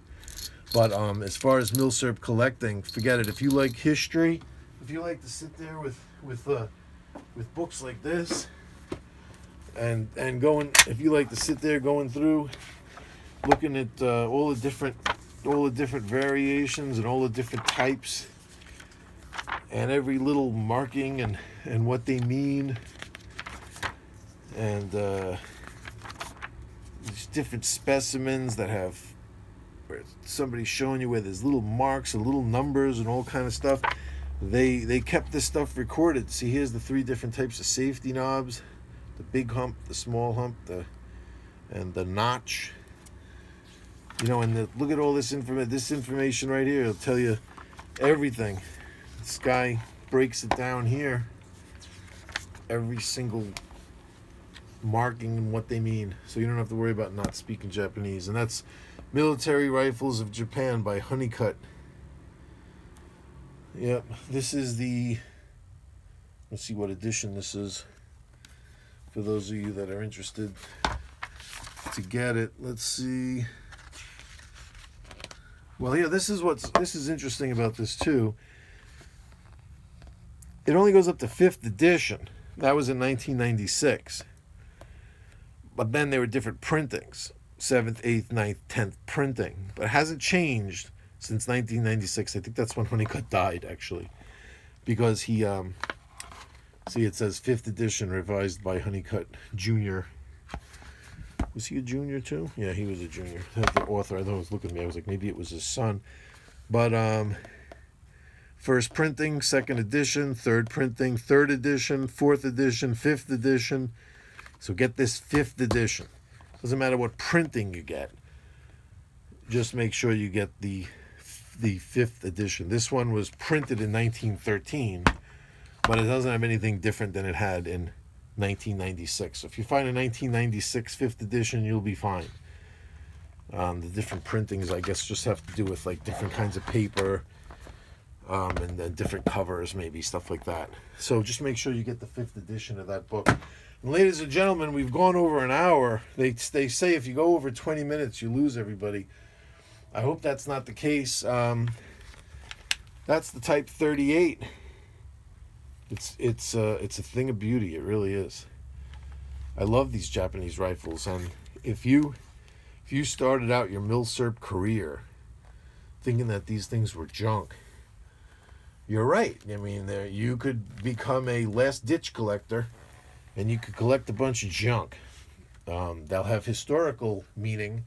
But as far as Milsurp collecting, forget it. If you like history, if you like to sit there with books like this, and if you like to sit there going through, looking at all the different variations and all the different types, and every little marking and what they mean, and these different specimens that have, where somebody's showing you where there's little marks and little numbers and all kind of stuff. They kept this stuff recorded. See, here's the 3 different types of safety knobs: the big hump, the small hump, and the notch. And look at all this information right here. It'll tell you everything. This guy breaks it down here, every single marking and what they mean, so you don't have to worry about not speaking Japanese. And that's Military Rifles of Japan by Honeycutt. Yep, this is let's see what edition this is, for those of you that are interested to get it. Let's see. Well, yeah, this is interesting about this too. It only goes up to 5th edition. That was in 1996. But then there were different printings. 7th, 8th, 9th, 10th printing. But it hasn't changed since 1996. I think that's when Honeycutt died, actually. Because he, see, it says 5th edition revised by Honeycutt Jr. Was he a junior too? Yeah, he was a junior. The author, I thought, was looking at me. I was like, maybe it was his son. But first printing, 2nd edition, 3rd printing, 3rd edition, 4th edition, 5th edition. So get this 5th edition. Doesn't matter what printing you get. Just make sure you get the 5th edition. This one was printed in 1913, but it doesn't have anything different than it had in 1996. So if you find a 1996 5th edition, you'll be fine. The different printings, I guess, just have to do with like different kinds of paper, and then different covers, maybe stuff like that. So just make sure you get the 5th edition of that book. And ladies and gentlemen, we've gone over an hour. They say if you go over 20 minutes, you lose everybody. I hope that's not the case. That's the Type 38. It's a thing of beauty. It really is. I love these Japanese rifles, and if you started out your Milsurp career thinking that these things were junk, you're right. I mean, you could become a last ditch collector, and you could collect a bunch of junk. They'll have historical meaning,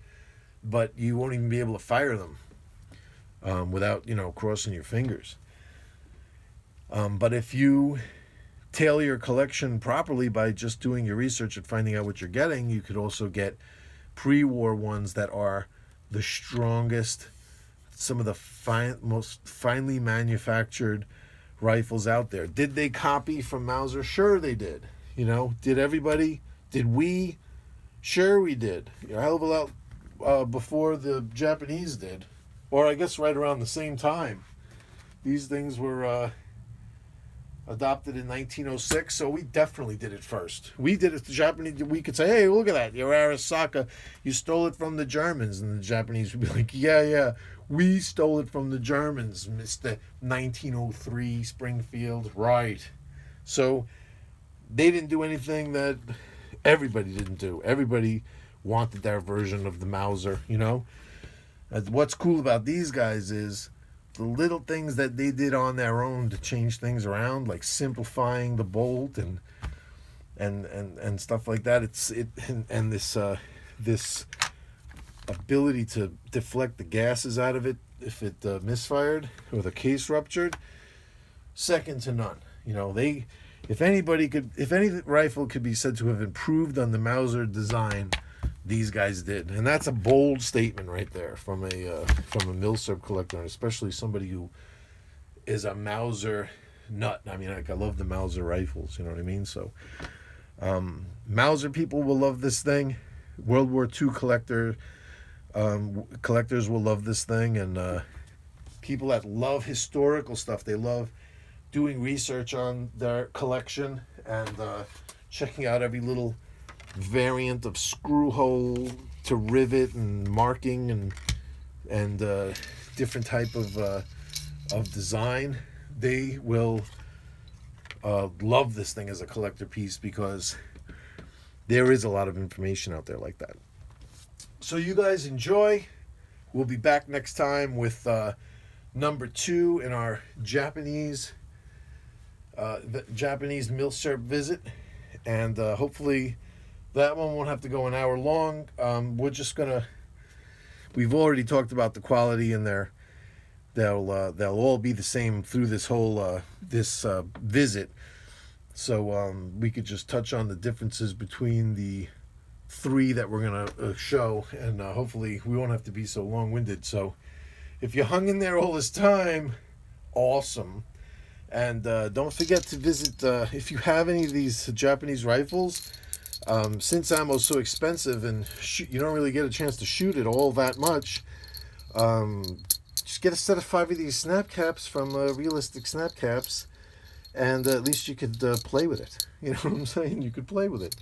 but you won't even be able to fire them without crossing your fingers. But if you tailor your collection properly by just doing your research and finding out what you're getting, you could also get pre-war ones that are the strongest, some of the most finely manufactured rifles out there. Did they copy from Mauser? Sure they did. Did everybody? Did we? Sure we did. A hell of a lot before the Japanese did, or I guess right around the same time. These things were adopted in 1906, so we definitely did it first. We did it. The Japanese, we could say, "Hey, look at that! Your Arisaka, you stole it from the Germans," and the Japanese would be like, "Yeah, yeah, we stole it from the Germans, Mister 1903 Springfield, right?" So they didn't do anything that everybody didn't do. Everybody wanted their version of the Mauser, you know. What's cool about these guys is the little things that they did on their own to change things around, like simplifying the bolt and stuff like that. And this ability to deflect the gases out of it if it misfired or the case ruptured, second to none. You know, if any rifle could be said to have improved on the Mauser design, these guys did, and that's a bold statement right there from a Milsurp collector, and especially somebody who is a Mauser nut. I mean, like, I love the Mauser rifles, you know what I mean? So Mauser people will love this thing. World War II collectors will love this thing, and people that love historical stuff, they love doing research on their collection and checking out every little variant of screw hole to rivet and marking and different type of design. They will love this thing as a collector piece, because there is a lot of information out there like that. So you guys enjoy. We'll be back next time with number 2 in our Japanese Milsurp visit, and hopefully that one won't have to go an hour long. We've already talked about the quality, and they'll all be the same through this whole visit. So we could just touch on the differences between the 3 that we're gonna show, and hopefully we won't have to be so long-winded. So if you hung in there all this time, awesome. And don't forget to visit, if you have any of these Japanese rifles. Since ammo's so expensive and you don't really get a chance to shoot it all that much, just get a set of 5 of these snap caps from Realistic Snap Caps, and at least you could play with it. You know what I'm saying? You could play with it.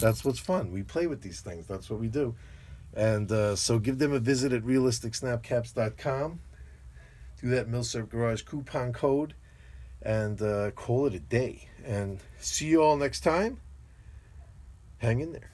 That's what's fun. We play with these things. That's what we do. And so give them a visit at realisticsnapcaps.com. Do that Milsurp Garage coupon code, and call it a day. And see you all next time. Hang in there.